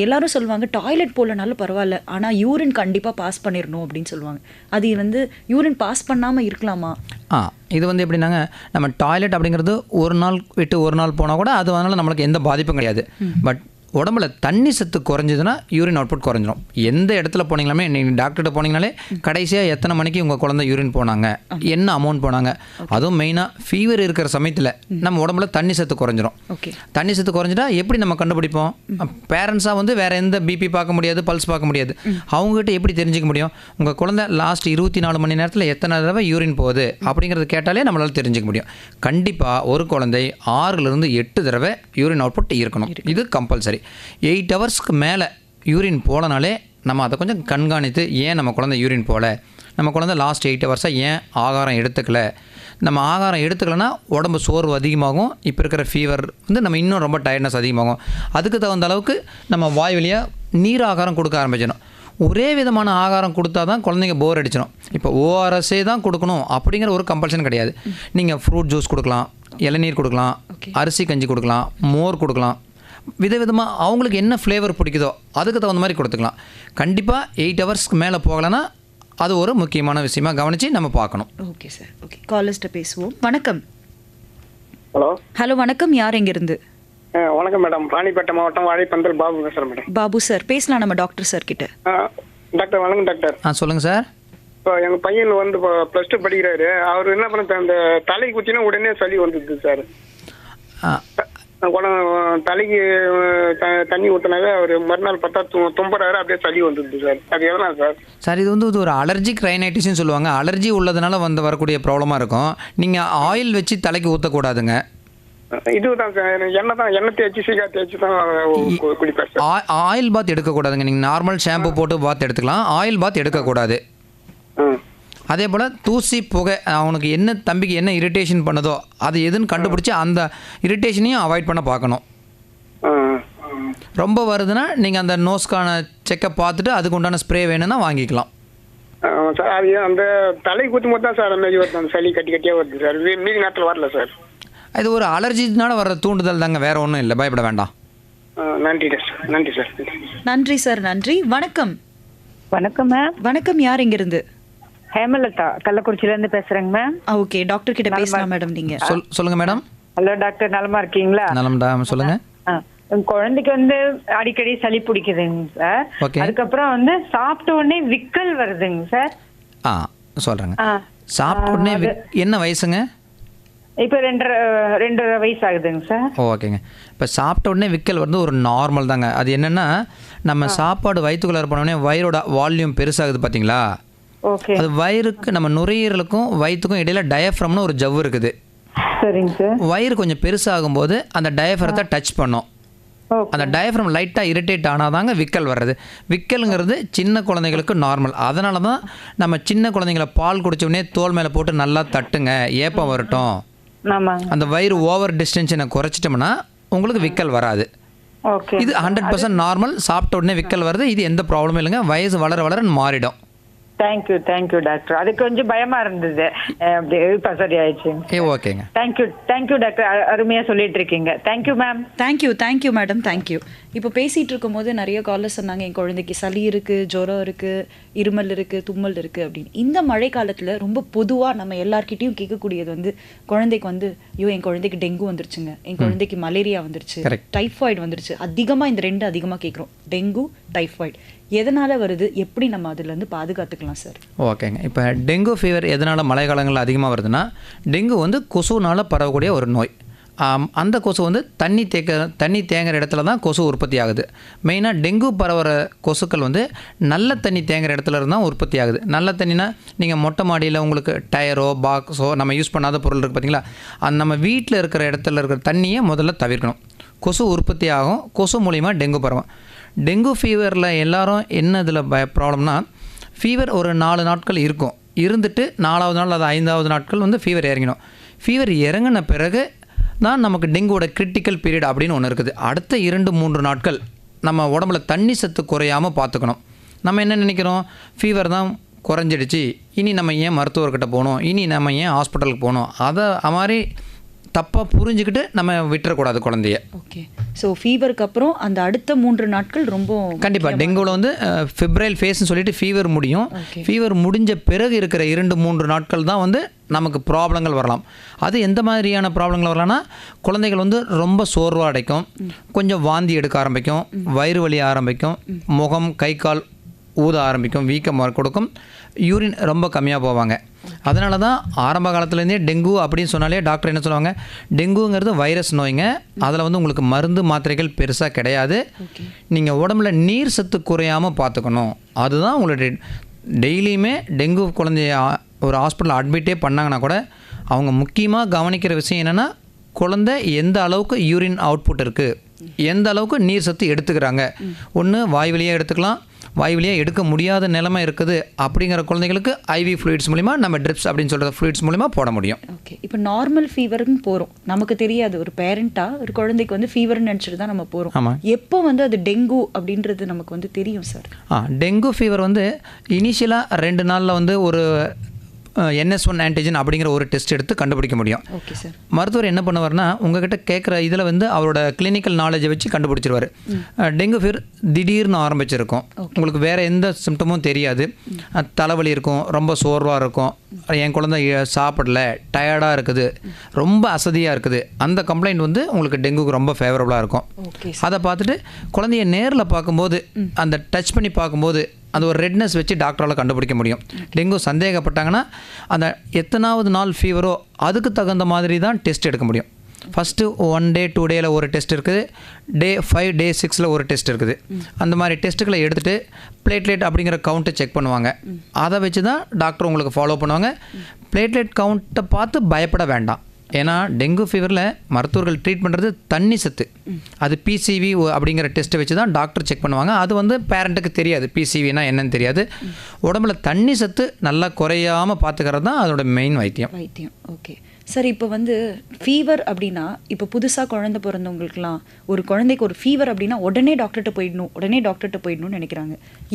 எல்லாரும் சொல்லுவாங்க டாய்லெட் போகலனாலும் பரவாயில்ல, ஆனால் யூரின் கண்டிப்பாக பாஸ் பண்ணிடணும் அப்படின்னு சொல்லுவாங்க. அது வந்து யூரின் பாஸ் பண்ணாமல் இருக்கலாமா? இது வந்து எப்படின்னாங்க, நம்ம டாய்லெட் அப்படிங்கிறது ஒரு நாள் விட்டு ஒரு நாள் போனால் கூட அது அதனால் நம்மளுக்கு எந்த பாதிப்பும் கிடையாது. பட் உடம்புல தண்ணி சத்து குறைஞ்சதுன்னா யூரின் அவுட்புட் குறைஞ்சிரும். எந்த இடத்துல போனீங்களாமே, நீங்கள் டாக்டர்கிட்ட போனீங்கனாலே கடைசியாக எத்தனை மணிக்கு உங்கள் குழந்தை யூரின் போனாங்க, என்ன அமௌண்ட் போனாங்க, அதுவும் மெயினாக ஃபீவர் இருக்கிற சமயத்தில் நம்ம உடம்புல தண்ணி சத்து குறைஞ்சிரும். தண்ணி சத்து குறைஞ்சிட்டா எப்படி நம்ம கண்டுபிடிப்போம்? பேரண்ட்ஸாக வந்து வேறு எந்த பிபி பார்க்க முடியாது, பல்ஸ் பார்க்க முடியாது. அவங்ககிட்ட எப்படி தெரிஞ்சிக்க முடியும்? உங்கள் குழந்தை லாஸ்ட் 24 மணி நேரத்தில் எத்தனை தடவை யூரின் போகுது அப்படிங்கிறது கேட்டாலே நம்மளால் தெரிஞ்சிக்க முடியும். கண்டிப்பாக ஒரு குழந்தை 6லேருந்து 8 தடவை யூரின் அவுட்புட் இருக்கணும். இது கம்பல்சரி. 8 ஹவர்ஸ்க்கு மேலே யூரின் போலனாலே நம்ம அதை கொஞ்சம் கண்காணித்து, ஏன் நம்ம குழந்தை யூரின் போகல, நம்ம குழந்தை லாஸ்ட் 8 ஹவர்ஸாக ஏன் ஆகாரம் எடுத்துக்கல, நம்ம ஆகாரம் எடுத்துக்கலைன்னா உடம்பு சோர்வு அதிகமாகும். இப்போ இருக்கிற ஃபீவர் வந்து நம்ம இன்னும் ரொம்ப டயர்ட்னஸ் அதிகமாகும். அதுக்கு தகுந்த அளவுக்கு நம்ம வாய் வழியாக நீர் ஆகாரம் கொடுக்க ஆரம்பிச்சிடணும். ஒரே விதமான ஆகாரம் கொடுத்தா தான் குழந்தைங்க போர் அடிச்சிடும். இப்போ ஓஆர்எஸ்ஸே தான் கொடுக்கணும் அப்படிங்கிற ஒரு கம்பல்ஷன் கிடையாது. நீங்கள் ஃப்ரூட் ஜூஸ் கொடுக்கலாம், இளநீர் கொடுக்கலாம், அரிசி கஞ்சி கொடுக்கலாம், மோர் கொடுக்கலாம். விதவிதமாக அவங்களுக்கு என்ன ஃப்ளேவர் பிடிக்குதோ அதுக்கு தகுந்த மாதிரி கொடுத்துக்கலாம். கண்டிப்பாக 8 ஹவர்ஸ்க்கு மேலே போகலைன்னா அது ஒரு முக்கியமான விஷயமாக கவனித்து நம்ம பார்க்கணும். Okay sir. ஓகே, காலர்ஸ்ட்ட பேசுவோம். வணக்கம். ஹலோ வணக்கம். யார் எங்கிருந்து? வணக்கம் மேடம். ராணிப்பேட்டை மாவட்டம் வாழைப்பந்தல் பாபு பேசுகிறேன் மேடம். பாபு சார், பேசலாம் நம்ம டாக்டர் சார் கிட்ட. டாக்டர் வணக்கம் டாக்டர். சொல்லுங்கள் சார். இப்போ எங்கள் பையன் வந்து இப்போ +2 படிக்கிறாரு. அவர் என்ன பண்ண, அந்த தலை குத்தினா உடனே சளி வந்துடுது சார். தலைக்கு தண்ணி ஊற்றினாவே அவர் மறுநாள் பார்த்தா தும்புறாரு, அப்படியே சளி வந்துடுது சார். அது எதனால் சார்? சார், இது வந்து ஒரு அலர்ஜிக் ரைனைட்டிஸ்ன்னு சொல்லுவாங்க. அலர்ஜி உள்ளதுனால வரக்கூடிய ப்ராப்ளமாக இருக்கும். நீங்கள் ஆயில் வச்சு தலைக்கு ஊற்றக்கூடாதுங்க. இதுதான் சார், எண்ணெய் தேய்ச்சி சீக்கா தேய்ச்சி தான் குடிப்பேன் சார். Oil bath எடுக்கக்கூடாதுங்க. நீங்கள் நார்மல் ஷாம்பு போட்டு பாத் எடுத்துக்கலாம், ஆயில் பாத் எடுக்கக்கூடாது. அதே போல் தூசி புகை, அவனுக்கு என்ன தம்பிக்கு என்ன இரிட்டேஷன் பண்ணுதோ அது எதுன்னு கண்டுபிடிச்சி அந்த இரிட்டேஷனையும் அவாய்ட் பண்ண பார்க்கணும். ரொம்ப வருதுன்னா நீங்கள் அந்த நோஸ்க்கான செக்கப் பார்த்துட்டு அதுக்கு உண்டான ஸ்ப்ரே வேணும்னா வாங்கிக்கலாம். சார், அது அந்த தலை குத்தும் போது தான் சார் அந்த மாதிரி வருது, அந்த சளி கட்டி கட்டியாக வருது சார். மீதி நேரத்தில் வரல சார். இது ஒரு அலர்ஜினால வர்ற தூண்டுதல் தாங்க, வேற ஒன்றும் இல்லை, பயப்பட வேண்டாம். நன்றி சார். நன்றி சார். நன்றி சார். நன்றி. வணக்கம். வணக்கம் மேம். வணக்கம். யார் எங்கிருந்து? ஹேமலதா, கள்ளக்குறிச்சியில இருந்து பேசுறேங்க மேம். ஓகே, டாக்டர் கிட்ட பேசலாம் மேடம். நீங்க சொல்லுங்க மேடம். ஹலோ டாக்டர், நலமா இருக்கீங்களா? நலம்டா, சொல்லுங்க. குழந்தைக்கு வந்து அடிக்கடி சளி பிடிக்குதுங்க சார். அதுக்கப்புறம் வந்து சாப்பிட்ட உடனே விக்கல் வருதுங்க சார். சொல்றேங்க. சாப்பிட்ட உடனே என்ன வயசுங்க? இப்போ 2.5 வயசு ஆகுதுங்க சார். ஓகேங்க. இப்போ சாப்பிட்ட உடனே விக்கல் வந்து ஒரு நார்மல் தாங்க. அது என்னன்னா, நம்ம சாப்பாடு வயிற்றுக்குள்ளார போனோடனே வயிறோட வால்யூம் பெருசாகுது பார்த்தீங்களா? ஓகே. அது வயிறுக்கு, நம்ம நுரையீரலுக்கும் வயிற்றுக்கும் இடையில டயஃப்ரம்னு ஒரு ஜவ்வு இருக்குது. சரிங்க சார். வயிறு கொஞ்சம் பெருசாகும்போது அந்த டயஃப்ரத்தை டச் பண்ணோம். அந்த டயஃப்ரம் லைட்டாக இரிட்டேட் ஆனாதாங்க விக்கல் வர்றது. விக்கலுங்கிறது சின்ன குழந்தைங்களுக்கு நார்மல். அதனால தான் நம்ம சின்ன குழந்தைங்கள பால் குடிச்ச உடனே தோல் மேலே போட்டு நல்லா தட்டுங்க, ஏப்பம் வரட்டும். அந்த வயிறு ஓவர் டிஸ்டென்ஷனை குறைச்சிட்டோம்னா உங்களுக்கு விக்கல் வராது. இது 100% நார்மல். சாப்பிட்ட உடனே விக்கல் வருது, இது எந்த ப்ராப்ளமும் இல்லைங்க. வயசு வளர வளர மாறிடும். Thank you doctor. அது கொஞ்சம் பயமா இருந்தது, அப்படி இப்ப சரியாயிடுச்சு. ஓகேங்க. தேங்க்யூ டாக்டர், அருமையா சொல்லிட்டு இருக்கீங்க. Thank you ma'am. Thank you madam, thank you. இப்போ பேசிட்டு இருக்கும்போது நிறைய காலர்ஸ் சொன்னாங்க என் குழந்தைக்கு சளி இருக்கு, ஜுரம் இருக்கு, இருமல் இருக்கு, தும்மல் இருக்கு அப்படின்னு. இந்த மழை காலத்துல ரொம்ப பொதுவா நம்ம எல்லார்கிட்டயும் கேட்கக்கூடியது வந்து குழந்தைக்கு வந்து ஐயோ என் குழந்தைக்கு டெங்கு வந்துருச்சுங்க, என் குழந்தைக்கு மலேரியா வந்துருச்சு, டைஃபாய்டு வந்துருச்சு. அதிகமா இந்த ரெண்டு அதிகமா கேட்குறோம், டெங்கு டைஃபாய்டு. எதனால வருது, எப்படி நம்ம அதுல இருந்து பாதுகாத்துக்கலாம் சார்? ஓகேங்க. இப்போ டெங்கு ஃபீவர் எதனால் மழை காலங்களில் அதிகமாக வருதுன்னா, டெங்கு வந்து கொசுனால் பரவக்கூடிய ஒரு நோய். அந்த கொசு வந்து தண்ணி தேங்குற இடத்துல தான் கொசு உற்பத்தி ஆகுது. மெயினாக டெங்கு பரவுற கொசுக்கள் வந்து நல்ல தண்ணி தேங்குற இடத்துல இருந்தால் உற்பத்தி ஆகுது. நல்ல தண்ணினா நீங்கள் மொட்டை மாடியில் உங்களுக்கு டயரோ பாக்ஸோ நம்ம யூஸ் பண்ணாத பொருள் இருக்குது பார்த்தீங்களா, அந்த நம்ம வீட்டில் இருக்கிற இடத்துல இருக்கிற தண்ணியை முதல்ல தவிர்க்கணும். கொசு உற்பத்தி ஆகும், கொசு மூலிமா டெங்கு பரவும். டெங்கு ஃபீவரில் எல்லாரும் என்ன இதில் ப்ராப்ளம்னா, ஃபீவர் ஒரு 4 நாட்கள் இருக்கும், இருந்துட்டு 4வது நாள் அது 5வது நாட்கள் வந்து ஃபீவர் இறங்கிடும். ஃபீவர் இறங்கின பிறகு தான் நமக்கு டெங்குவோட கிரிட்டிக்கல் பீரியட் அப்படின்னு ஒன்று இருக்குது. அடுத்த 2-3 நாட்கள் நம்ம உடம்புல தண்ணி சத்து குறையாமல் பார்த்துக்கணும். நம்ம என்ன நினைக்கிறோம், ஃபீவர் தான் குறைஞ்சிடுச்சு, இனி நம்ம ஏன் மருத்துவர்கிட்ட போகணும், இனி நம்ம ஏன் ஹாஸ்பிட்டலுக்கு போகணும், அதை மாதிரி தப்பாக புரிஞ்சுக்கிட்டு நம்ம விட்டுறக்கூடாது குழந்தைய. ஓகே. ஸோ ஃபீவருக்கு அப்புறம் அந்த அடுத்த 3 நாட்கள் ரொம்ப கண்டிப்பாக டெங்குவில் வந்து ஃபிப்ரைல் ஃபேஸ்ன்னு சொல்லிட்டு ஃபீவர் முடியும். ஃபீவர் முடிஞ்ச பிறகு இருக்கிற 2-3 நாட்கள் தான் வந்து நமக்கு ப்ராப்ளங்கள் வரலாம். அது எந்த மாதிரியான ப்ராப்ளங்கள் வரலாம்னா, குழந்தைகள் வந்து ரொம்ப சோர்வாக அடைக்கும், கொஞ்சம் வாந்தி எடுக்க ஆரம்பிக்கும், வயிறு வலி ஆரம்பிக்கும், முகம் கை கால் ஊத ஆரம்பிக்கும், வீக்கம் கொடுக்கும், யூரின் ரொம்ப கம்மியாக போவாங்க. அதனால தான் ஆரம்ப காலத்துலேருந்தே டெங்கு அப்படின்னு சொன்னாலே டாக்டர் என்ன சொல்லுவாங்க, டெங்குங்கிறது வைரஸ் நோய்ங்க, அதில் வந்து உங்களுக்கு மருந்து மாத்திரைகள் பெருசாக கிடையாது, நீங்கள் உடம்புல நீர் சத்து குறையாமல் பார்த்துக்கணும். அதுதான் உங்களுடைய டெய்லியுமே டெங்கு குழந்தைய ஒரு ஹாஸ்பிட்டலில் அட்மிட்டே பண்ணாங்கன்னா கூட அவங்க முக்கியமாக கவனிக்கிற விஷயம் என்னென்னா, குழந்தை எந்த அளவுக்கு யூரின் அவுட்புட் இருக்குது, எந்த அளவுக்கு நீர் சத்து எடுத்துக்கிறாங்க. ஒன்று வாய் வழியாக எடுத்துக்கலாம், வாய் வழியாக எடுக்க முடியாத நிலைமை இருக்குது அப்படிங்கிற குழந்தைகளுக்கு ஐவி ஃப்ளூயிட்ஸ் மூலிமா நம்ம ட்ரிப்ஸ் அப்படின்னு சொல்கிற ஃப்ளூயிட்ஸ் மூலிமா போட முடியும். ஓகே. இப்போ நார்மல் ஃபீவர்னு போகிறோம், நமக்கு தெரியாது, ஒரு பேரண்ட்டாக ஒரு குழந்தைக்கு வந்து ஃபீவர்னு நினச்சிட்டு தான் நம்ம போகிறோம். ஆமாம். எப்போ வந்து அது டெங்கு அப்படின்றது நமக்கு வந்து தெரியும் சார்? டெங்கு ஃபீவர் வந்து இனிஷியலாக 2 நாளில் வந்து ஒரு NS1 ஆன்டிஜன் அப்படிங்கிற ஒரு டெஸ்ட் எடுத்து கண்டுபிடிக்க முடியும். Okay sir. மருத்துவர் என்ன பண்ணுவார்னா, உங்ககிட்ட கேட்குற இதில் வந்து அவரோட கிளினிக்கல் நாலேஜை வச்சு கண்டுபிடிச்சிருவார். டெங்கு ஃபீவர் திடீர்னு ஆரம்பிச்சிருக்கும், உங்களுக்கு வேறு எந்த சிம்டமும் தெரியாது, தலைவலி இருக்கும், ரொம்ப சோர்வாக இருக்கும், என் குழந்தை சாப்பிடல, டயர்டாக இருக்குது, ரொம்ப அசதியாக இருக்குது, அந்த கம்ப்ளைண்ட் வந்து உங்களுக்கு டெங்குக்கு ரொம்ப ஃபேவரபுளாக இருக்கும். அதை பார்த்துட்டு குழந்தைய நேரில் பார்க்கும்போது, அந்த டச் பண்ணி பார்க்கும்போது அந்த ஒரு ரெட்னஸ் வச்சு டாக்டரால் கண்டுபிடிக்க முடியும். டெங்கு சந்தேகப்பட்டாங்கன்னா அந்த எத்தனாவது நாள் ஃபீவரோ அதுக்கு தகுந்த மாதிரி தான் டெஸ்ட் எடுக்க முடியும். ஃபஸ்ட்டு 1 டே 2 டேயில் ஒரு டெஸ்ட் இருக்குது, டே 5 டே 6ல் ஒரு டெஸ்ட் இருக்குது. அந்த மாதிரி டெஸ்ட்டுகளை எடுத்துகிட்டு பிளேட்லெட் அப்படிங்கிற கவுண்ட்டை செக் பண்ணுவாங்க. அதை வச்சு தான் டாக்டர் உங்களுக்கு ஃபாலோ பண்ணுவாங்க. பிளேட்லெட் கவுண்ட்டை பார்த்து பயப்பட வேண்டாம். ஏன்னா டெங்கு ஃபீவரில் மருத்துவர்கள் ட்ரீட் பண்ணுறது தண்ணி சத்து, அது PCV அப்படிங்கிற டெஸ்ட்டை வச்சு தான் டாக்டர் செக் பண்ணுவாங்க. அது வந்து பேரண்ட்டுக்கு தெரியாது, PCVனா என்னன்னு தெரியாது. உடம்புல தண்ணி சத்து நல்லா குறையாமல் பார்த்துக்கிறது தான் அதோட மெயின் வைத்தியம். Okay sir. இப்போ வந்து ஃபீவர் அப்படின்னா, இப்போ புதுசாக குழந்தை பிறந்தவங்களுக்குலாம் ஒரு குழந்தைக்கு ஒரு ஃபீவர் அப்படின்னா உடனே டாக்டர்கிட்ட போயிடணும்னு நினைக்கிறாங்க.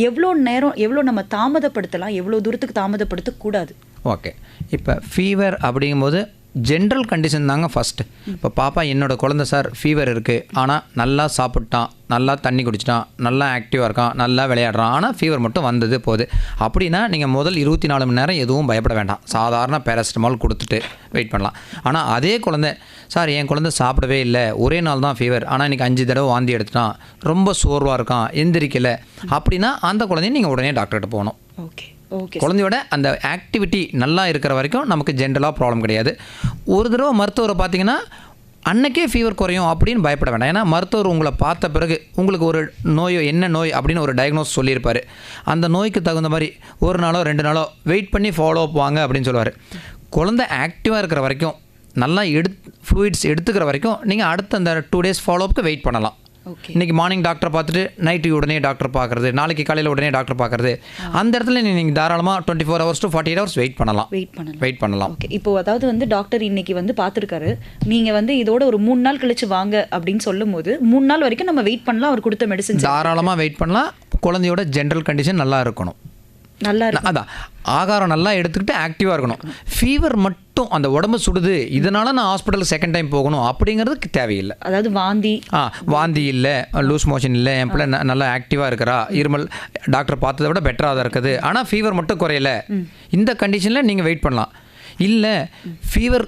எவ்வளோ நேரம், எவ்வளோ நம்ம தாமதப்படுத்தலாம், எவ்வளோ தூரத்துக்கு தாமதப்படுத்தக்கூடாது? ஓகே. இப்போ ஃபீவர் அப்படிங்கும்போது ஜென்ரல் கண்டிஷன் தாங்க ஃபஸ்ட்டு. இப்போ பாப்பா என்னோடய குழந்தை சார் ஃபீவர் இருக்குது, ஆனால் நல்லா சாப்பிட்டான், நல்லா தண்ணி குடிச்சிட்டான், நல்லா ஆக்டிவாக இருக்கான், நல்லா விளையாடுறான், ஆனால் ஃபீவர் மட்டும் வந்தது போகுது அப்படின்னா நீங்கள் முதல் 24 மணி நேரம் எதுவும் பயப்பட வேண்டாம். சாதாரண பேராசிட்டமால் கொடுத்துட்டு வெயிட் பண்ணலாம். ஆனால் அதே குழந்தை சார் என் குழந்தை சாப்பிடவே இல்லை, ஒரே நாள் தான் ஃபீவர், ஆனால் இன்றைக்கி 5 தடவை வாந்தி எடுத்துட்டான், ரொம்ப சோர்வாக இருக்கான், எந்திரிக்கலை அப்படின்னா அந்த குழந்தைய நீங்கள் உடனே டாக்டர்கிட்ட போகணும். குழந்தையோட அந்த ஆக்டிவிட்டி நல்லா இருக்கிற வரைக்கும் நமக்கு ஜென்ரலாக ப்ராப்ளம் கிடையாது. ஒரு தடவை மருத்துவரை பார்த்தீங்கன்னா அன்னைக்கே ஃபீவர் குறையும் அப்படின்னு பயப்பட வேண்டாம். ஏன்னா மருத்துவர் உங்களை பார்த்த பிறகு உங்களுக்கு ஒரு நோயோ என்ன நோய் அப்படின்னு ஒரு டயக்னோஸ் சொல்லியிருப்பார். அந்த நோய்க்கு தகுந்த மாதிரி 1 நாளோ 2 நாளோ வெயிட் பண்ணி ஃபாலோ அப் வாங்க அப்படின்னு சொல்லுவார். குழந்தை ஆக்டிவாக இருக்கிற வரைக்கும், நல்லா ஃப்ளூயிட்ஸ் எடுத்துக்கிற வரைக்கும் நீங்கள் அடுத்த அந்த 2 டேஸ் ஃபாலோ அப்புக்கு வெயிட் பண்ணலாம். இன்றைக்கி மார்னிங் டாக்டர் பார்த்துட்டு நைட்டு உடனே டாக்டர் பார்க்குறது, நாளைக்கு காலையில் உடனே டாக்டர் பார்க்குறது, அந்த இடத்துல நீங்கள் தாராளமாக 24 hours to 48 hours வெயிட் பண்ணலாம். ஓகே. இப்போ அதாவது வந்து டாக்டர் இன்னைக்கு வந்து பார்த்துருக்காரு, நீங்கள் வந்து இதோட ஒரு 3 நாள் கழிச்சு வாங்க அப்படின்னு சொல்லும் போது 3 நாள் வரைக்கும் நம்ம வெயிட் பண்ணலாம். அவர் கொடுத்த மெடிசன் தாராளமாக வெயிட் பண்ணலாம். குழந்தையோட ஜென்ரல் கண்டிஷன் நல்லா இருக்கணும். நல்லா இருக்கும். அதான் ஆகாரம் நல்லா எடுத்துக்கிட்டு ஆக்டிவாக இருக்கணும். ஃபீவர் மட்டும் அந்த உடம்பு சுடுது இதனால நான் ஹாஸ்பிட்டலுக்கு செகண்ட் டைம் போகணும் அப்படிங்கிறதுக்கு தேவையில்லை. அதாவது வாந்தி இல்லை, லூஸ் மோஷன் இல்லை, என் பிள்ளை நல்லா ஆக்டிவாக இருக்கிறா, இருமல் டாக்டர் பார்த்ததை விட பெட்டராக தான் இருக்குது, ஆனால் ஃபீவர் மட்டும் குறையல, இந்த கண்டிஷனில் நீங்கள் வெயிட் பண்ணலாம். இல்லை ஃபீவர்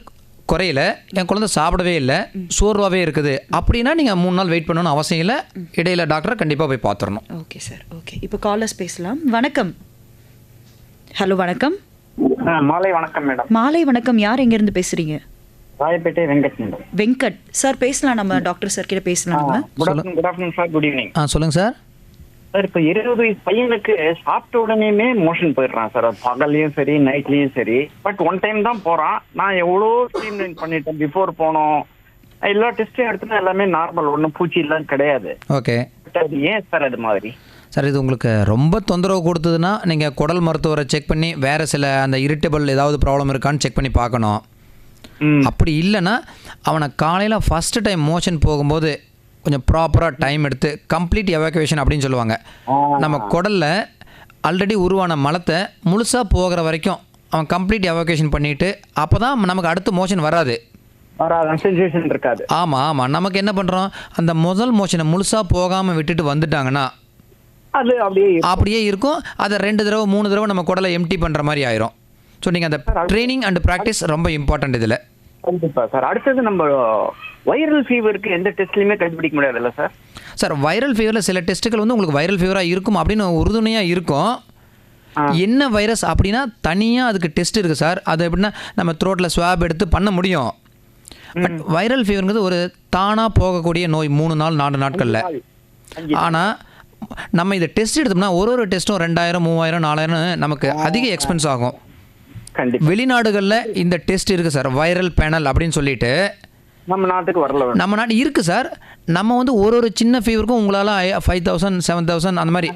குறையல, என் குழந்தை சாப்பிடவே இல்லை, சோர்வாகவே இருக்குது அப்படின்னா நீங்கள் 3 நாள் வெயிட் பண்ணணும்னு அவசியம் இல்லை. இடையில டாக்டரை கண்டிப்பாக போய் பார்த்துடணும். Okay sir. ஓகே, இப்போ காலர்ஸ் பேசலாம். வணக்கம். ஹலோ வணக்கம். மாலை வணக்கம் மேடம். மாலை வணக்கம். யார் எங்கேருந்து பேசுகிறீங்க? ராயப்பேட்டை வெங்கட் மேடம். வெங்கட் சார் பேசலாம், நம்ம டாக்டர் சார் கிட்ட பேசலாம். நம்ம good afternoon sir. Good evening. சொல்லுங்கள் சார். சார் இப்போ 20 வயசு பையனுக்கு சாப்பிட்ட உடனேயுமே மோஷன் போயிடுறான் சார். பகல்லையும் சரி நைட்லேயும் சரி. பட் ஒன் டைம் தான் போகிறான். நான் எவ்வளோ ஸ்ட்ரீம்லைன் பண்ணிட்டேன். பிஃபோர் போனோம், எல்லா டெஸ்ட்டும் எடுத்துனா எல்லாமே நார்மல், ஒன்றும் பூச்சி எல்லாம் கிடையாது. ஓகே. பட் அது ஏன் சார் அது மாதிரி? சார் இது உங்களுக்கு ரொம்ப தொந்தரவு கொடுத்ததுன்னா நீங்கள் குடல் மருத்துவரை செக் பண்ணி வேறு சில அந்த இரிட்டபிள் ஏதாவது ப்ராப்ளம் இருக்கான்னு செக் பண்ணி பார்க்கணும். அப்படி இல்லைன்னா அவனை காலையில் ஃபஸ்ட்டு டைம் மோஷன் போகும்போது கொஞ்சம் ப்ராப்பராக டைம் எடுத்து கம்ப்ளீட் எவாக்குவேஷன் அப்படின்னு சொல்லுவாங்க. நம்ம குடலில் ஆல்ரெடி உருவான மலத்தை முழுசாக போகிற வரைக்கும் அவன் கம்ப்ளீட் எவாக்குவேஷன் பண்ணிவிட்டு அப்போ தான் நமக்கு அடுத்த மோஷன் வராது. இருக்காது. ஆமாம். நமக்கு என்ன பண்ணுறோம், அந்த முதல் மோஷனை முழுசாக போகாமல் விட்டுட்டு வந்துட்டாங்கன்னா அது அப்படியே இருக்கும். அதை 2 தடவை 3 தடவை நம்ம குடலை எம்டி பண்ணுற மாதிரி ஆயிரும். ஸோ நீங்கள் அந்த ட்ரைனிங் அண்ட் ப்ராக்டிஸ் ரொம்ப இம்பார்ட்டன்ட் இதில். கண்டிப்பாக சார். அடுத்தது நம்ம வைரல் ஃபீவருக்கு எந்த டெஸ்ட்லையுமே கண்டுபிடிக்க முடியாதுல்ல சார்? சார் வைரல் ஃபீவரில் சில டெஸ்ட்டுகள் வந்து உங்களுக்கு வைரல் ஃபீவராக இருக்கும் அப்படின்னு உறுதுணையாக இருக்கும். என்ன வைரஸ் அப்படின்னா தனியாக அதுக்கு டெஸ்ட் இருக்குது சார். அது எப்படின்னா நம்ம த்ரோட்டில் ஸ்வாப் எடுத்து பண்ண முடியும். பட் வைரல் ஃபீவருங்கிறது ஒரு தானாக போகக்கூடிய நோய் 3 நாள் 4 நாட்களில். ஆனால் நம்ம இதை டெஸ்ட் எடுத்தோம்னா ஒரு டெஸ்ட்டும் 2000 3000 4000 நமக்கு அதிக எக்ஸ்பென்ஸ் ஆகும். வெளிநாடுகளில் இந்த டெஸ்ட் இருக்குது சார், வைரல் பேனல் அப்படின்னு சொல்லிட்டு. நம்ம நாட்டுக்கு வரல. நம்ம நாட்டு இருக்குது சார். நம்ம வந்து ஒரு சின்ன ஃபீவருக்கும் உங்களால் 5000 7000 அந்த மாதிரி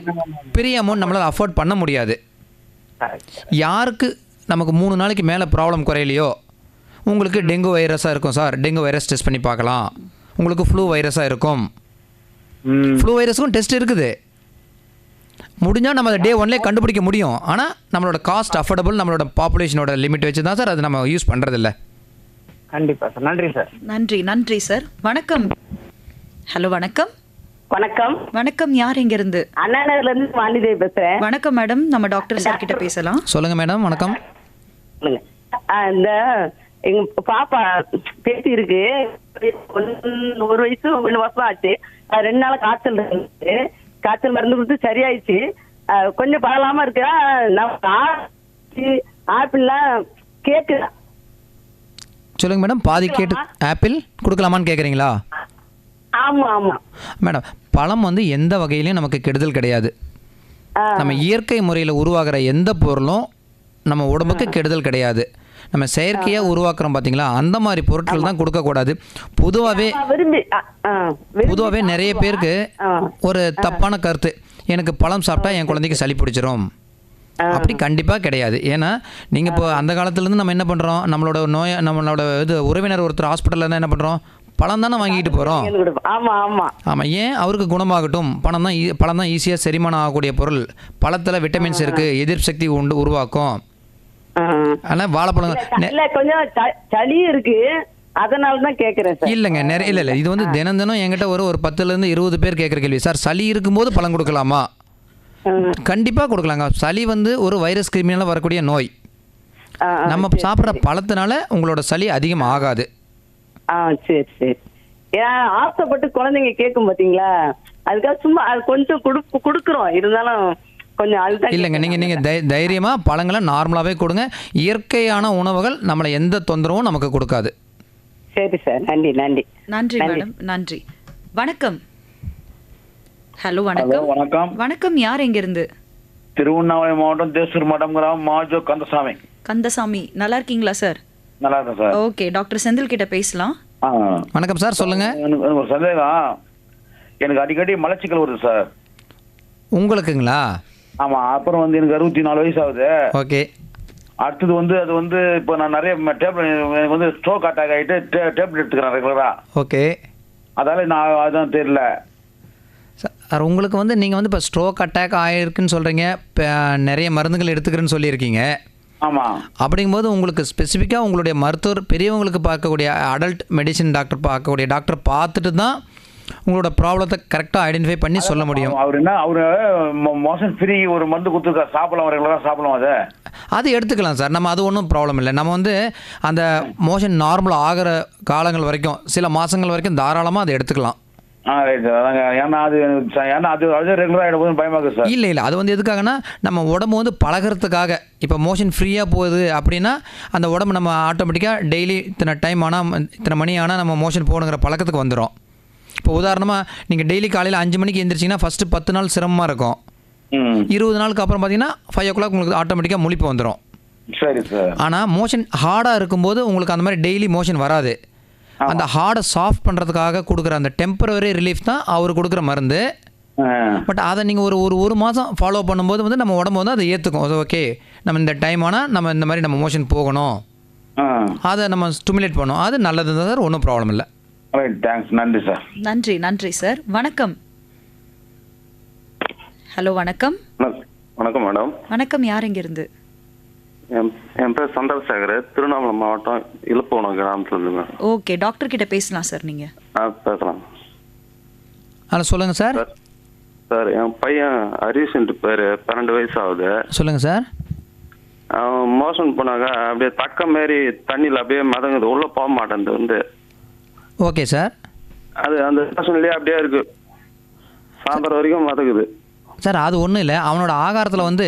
பெரிய அமௌண்ட் நம்மளால் அஃபோர்ட் பண்ண முடியாது. யாருக்கு நமக்கு 3 நாளைக்கு மேலே ப்ராப்ளம் குறையிலையோ உங்களுக்கு டெங்கு வைரஸாக இருக்கும் சார், டெங்கு வைரஸ் டெஸ்ட் பண்ணி பார்க்கலாம். உங்களுக்கு ஃப்ளூ வைரஸாக இருக்கும், ஃப்ளூ வைரஸுக்கும் டெஸ்ட் இருக்குது. முடிஞ்சால் நம்ம அதை டே 1லே கண்டுபிடிக்க முடியும். ஆனால் நம்மளோட காஸ்ட் அஃபோர்டபுள், நம்மளோட பாப்புலேஷனோட லிமிட் வச்சு தான் சார் அது நம்ம யூஸ் பண்ணுறதில்ல. கண்டிப்பாக சார். நன்றி சார். நன்றி சார். வணக்கம். ஹலோ வணக்கம். வணக்கம். யார் எங்கேருந்து? அண்ணா நகர்ல இருந்து வாணிதேவி பேசுறேன். வணக்கம் மேடம், நம்ம டாக்டர் சார் கிட்ட பேசலாம். சொல்லுங்கள் மேடம். வணக்கம். இந்த எங்க பாப்பா பேசி இருக்கு, 1 வயசு 1 வருஷம் ஆச்சு. 2 நாள் காய்ச்சல் இருக்கு. காய்ச்சல் மருந்து கொடுத்து சரியாயிடுச்சு. கொஞ்சம் பரவாயில்லாம இருக்கா. ஆப்பிள்லாம் கேக்கு. சொல்லுங்க மேடம். பாதி கேட்டு ஆப்பிள் கொடுக்கலாமான்னு கேட்குறீங்களா? ஆமா மேடம், பழம் வந்து எந்த வகையிலையும் நமக்கு கெடுதல் கிடையாது. நம்ம இயற்கை முறையில் உருவாகிற எந்த பொருளும் நம்ம உடம்புக்கு கெடுதல் கிடையாது. நம்ம செயற்கையாக உருவாக்குறோம் பார்த்தீங்களா, அந்த மாதிரி பொருட்கள் தான் கொடுக்கக்கூடாது. பொதுவாகவே நிறைய பேருக்கு ஒரு தப்பான கருத்து, எனக்கு பழம் சாப்பிட்டா என் குழந்தைக்கு சளி பிடிச்சிரும். அப்படி கண்டிப்பாக கிடையாது. ஏன்னா நீங்கள் இப்போ அந்த காலத்துலேருந்து நம்ம என்ன பண்ணுறோம், நம்மளோட உறவினர் ஒருத்தர் ஹாஸ்பிட்டலில் இருந்தால் என்ன பண்ணுறோம், பழம் தானே வாங்கிட்டு போகிறோம். ஆமாம். ஏன் அவருக்கு குணமாகட்டும், பழம் தான் ஈஸியாக செரிமானம் ஆகக்கூடிய பொருள். பழத்தில் விட்டமின்ஸ் இருக்குது, எதிர்ப்பு சக்தி உருவாக்கும். ஆனால் வாழைப்பழம் கொஞ்சம் சளி இருக்கு, அதனால தான் கேட்குறேன் சார். இல்லைங்க, நிறைய இல்லை. இது வந்து தினம் என்கிட்ட ஒரு 10லேருந்து 20 பேர் கேட்குற கேள்வி. சார் சளி இருக்கும்போது பழம் கொடுக்கலாமா? கண்டிப்பாக கொடுக்கலாங்க. சளி வந்து ஒரு வைரஸ் கிருமியால வரக்கூடிய நோய். நம்ம சாப்பிட்ற பழத்தினால உங்களோட சளி அதிகம் ஆகாது. சரி. ஏன் ஆசைப்பட்டு குழந்தைங்க கேட்கும் பார்த்தீங்களா, அதுக்காக சும்மா அது கொஞ்சம் கொடுக்குறோம். இருந்தாலும் கொஞ்சம் இல்லைங்க, நீங்கள் தைரியமாக பழங்களை நார்மலாகவே கொடுங்க. இயற்கையான உணவுகள் நம்மளை எந்த தொந்தரவும் நமக்கு கொடுக்காது. சரி சார். நன்றி மேடம். நன்றி. வணக்கம். ஹலோ வணக்கம். வணக்கம். யார் எங்கிருந்து? திருவண்ணாமலை மாவட்டம் தேசூர் மடம் கிராமம் மாஜோ கந்தசாமி. நல்லா இருக்கீங்களா சார்? நல்லா இருக்கேன் சார். ஓகே, டாக்டர் செந்தில் கிட்ட பேசலாம். வணக்கம் சார், சொல்லுங்க. எனக்கு ஒரு சந்தேகம். எனக்கு அடிக்கடி மலச்சிக்கல் வருது சார். உங்களுக்குங்களா? ஆமா. அப்புறம் வந்து எனக்கு 64 வயசு ஆகுது. ஓகே. அடுத்தது வந்து அது வந்து இப்போ நான் நிறைய டேப்லெட் வந்து ஸ்ட்ரோக் அட்டாக் ஆகிட்டு டேப்லெட் எடுத்துக்கிறேன் ரெகுலரா. ஓகே. அதால நான் அதான் தெரியல. சார் உங்களுக்கு வந்து நீங்கள் வந்து இப்போ ஸ்ட்ரோக் அட்டாக் ஆகிருக்குன்னு சொல்கிறீங்க, இப்போ நிறைய மருந்துகள் எடுத்துக்கிறேன்னு சொல்லியிருக்கீங்க. ஆமாம். அப்படிங்கும்போது உங்களுக்கு ஸ்பெசிஃபிக்காக உங்களுடைய மருத்துவர் பெரியவங்களுக்கு பார்க்கக்கூடிய அடல்ட் மெடிசின் டாக்டர் பார்க்கக்கூடிய டாக்டர் பார்த்துட்டு தான் உங்களோட ப்ராப்ளத்தை கரெக்டாக ஐடென்டிஃபை பண்ணி சொல்ல முடியும். அவர் என்ன அவர் மோஷன் ஃப்ரீ ஒரு மருந்து கொடுத்துருக்காரு, சாப்பிடலாம், ரெகுலராக சாப்பிடலாம். அது எடுத்துக்கலாம் சார், நம்ம அது ஒன்றும் ப்ராப்ளம் இல்லை. நம்ம வந்து அந்த மோஷன் நார்மல் ஆகிற காலங்கள் வரைக்கும் சில மாதங்கள் வரைக்கும் தாராளமாக அதை எடுத்துக்கலாம். Right sir. அதாங்க, ஏன்னா அது ரெகுலராக எடுப்போம் பயமாக இருக்குது சார். இல்லை அது வந்து எதுக்காகனா நம்ம உடம்பு வந்து பழகிறதுக்காக. இப்போ மோஷன் ஃப்ரீயாக போகுது அப்படின்னா அந்த உடம்பு நம்ம ஆட்டோமேட்டிக்காக டெய்லி இத்தனை டைம் ஆனால் இத்தனை மணி ஆனால் நம்ம மோஷன் போகணுங்கிற பழக்கத்துக்கு வந்துடும். இப்போ உதாரணமாக நீங்கள் டெய்லி காலையில் 5 மணிக்கு எழுந்திரிச்சிங்கன்னா ஃபஸ்ட்டு 10 நாள் சிரமமாக இருக்கும். 20 நாளுக்கு அப்புறம் பார்த்தீங்கன்னா 5 o'clock உங்களுக்கு ஆட்டோமேட்டிக்காக முழிப்பு வந்துடும். சரி சார். ஆனால் மோஷன் ஹார்டாக இருக்கும்போது உங்களுக்கு அந்த மாதிரி டெய்லி மோஷன் வராது. அந்த ஹார்டை சாஃப்ட் பண்ணுறதுக்காக கொடுக்குற அந்த டெம்பரவரி ரிலீஃப் தான் அவர் கொடுக்குற மருந்து. பட் அதை நீங்கள் ஒரு மாதம் ஃபாலோ பண்ணும்போது வந்து நம்ம உடம்பு வந்து அதை ஏற்றுக்கும். ஓகே, நம்ம இந்த டைம் ஆனால் நம்ம இந்த மாதிரி நம்ம மோஷன் போகணும், அதை நம்ம ஸ்டிமுலேட் பண்ணோம். அது நல்லது தான் சார், ஒன்றும் ப்ராப்ளம் இல்லை. Right, thanks. நன்றி சார். நன்றி சார். வணக்கம். ஹலோ, வணக்கம். வணக்கம் மேடம். வணக்கம், யார் இங்கிருந்து? என் பேர் சந்திரசேகர், திருவண்ணாமலை மாவட்டம் இழுப்போணம் கிராமத்துல இருந்து. ஓகே, டாக்டர் கிட்ட பேசலாம் சார் நீங்க. பேசலாம். சொல்லுங்க சார். சார், என் பையன் ஹரிஷன்ட்டு பேர், 12 வயசு ஆகுது. சொல்லுங்க சார். அவன் மோஷன் போனாங்க அப்படியே தக்க மாரி தண்ணியில் அப்படியே மதங்குது, உள்ள போக மாட்டேன் வந்து. Okay sir. அது அந்த மோஷன்லேயே அப்படியே இருக்கு, சாயந்தரம் வரைக்கும் மதங்குது சார். அது ஒன்றும் இல்லை, அவனோட ஆகாரத்தில் வந்து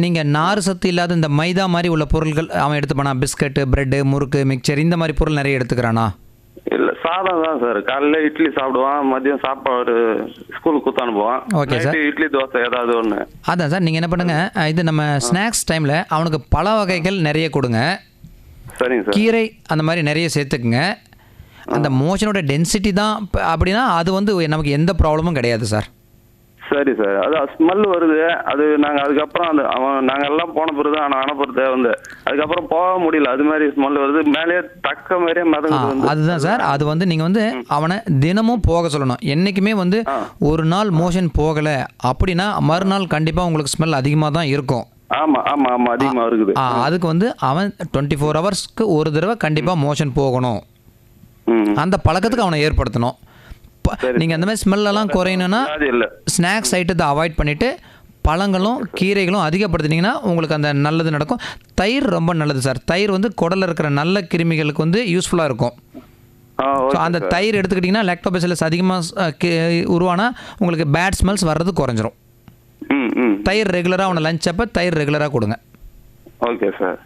நீங்கள் நார் சத்து இல்லாத இந்த மைதா மாதிரி உள்ள பொருட்கள் அவன் எடுத்துப்பானா? பிஸ்கட்டு, பிரெட்டு, முறுக்கு, மிக்சர் இந்த மாதிரி பொருள் நிறைய எடுத்துக்கிறானா? இல்லை, சாதம் தான் சார். காலையில் இட்லி சாப்பிடுவான், மதியம் சாப்பாடு ஸ்கூலுக்கு கொடுத்து அனுப்புவான். Okay sir. இட்லி தோசை ஏதாவது ஒன்று. அதான் சார், நீங்கள் என்ன பண்ணுங்கள், இது நம்ம ஸ்நாக்ஸ் டைமில் அவனுக்கு பழ வகைகள் நிறைய கொடுங்க. சரிங்க சார். கீரை அந்த மாதிரி நிறைய சேர்த்துக்குங்க. அந்த மோஷனோட டென்சிட்டி தான் அப்படின்னா அது வந்து நமக்கு எந்த ப்ராப்ளமும் கிடையாது சார். சரி சார். அது ஸ்மெல் வருது, அது நாங்கள் அதுக்கப்புறம் அந்த நாங்கள் எல்லாம் போன பிறகு தான் அனுப்புறது வந்து அதுக்கப்புறம் போக முடியல. அது மாதிரி ஸ்மெல் வருது, மேலேயே தக்க மாதிரியே மதங்குது. அதுதான் சார், அது வந்து நீங்கள் வந்து அவனை தினமும் போக சொல்லணும். என்றைக்குமே வந்து ஒரு நாள் மோஷன் போகலை அப்படின்னா மறுநாள் கண்டிப்பாக உங்களுக்கு ஸ்மெல் அதிகமாக தான் இருக்கும். ஆமாம் ஆமாம் ஆமாம், அதிகமாக இருக்குது. அதுக்கு வந்து அவன் 24 ஹவர்ஸ்க்கு ஒரு தடவை கண்டிப்பாக மோஷன் போகணும். அந்த பழக்கத்துக்கு அவனை ஏற்படுத்தணும். நீங்கள் அந்த மாதிரி ஸ்மெல்லாம் குறையணும்னா ஸ்நாக்ஸ் ஐட்டத்தை அவாய்ட் பண்ணிவிட்டு பழங்களும் கீரைகளும் அதிகப்படுத்தினீங்கன்னா உங்களுக்கு அந்த நல்லது நடக்கும். தயிர் ரொம்ப நல்லது சார். தயிர் வந்து குடலில் இருக்கிற நல்ல கிருமிகளுக்கு வந்து யூஸ்ஃபுல்லாக இருக்கும். ஸோ அந்த தயிர் எடுத்துக்கிட்டிங்கன்னா லாக்டோபேசிலஸ் அதிகமாக உருவானா உங்களுக்கு பேட் ஸ்மெல்ஸ் வர்றது குறைஞ்சிரும். தயிர் ரெகுலராக அவனை லஞ்ச் அப்போ தயிர் ரெகுலராக கொடுங்க. Okay sir,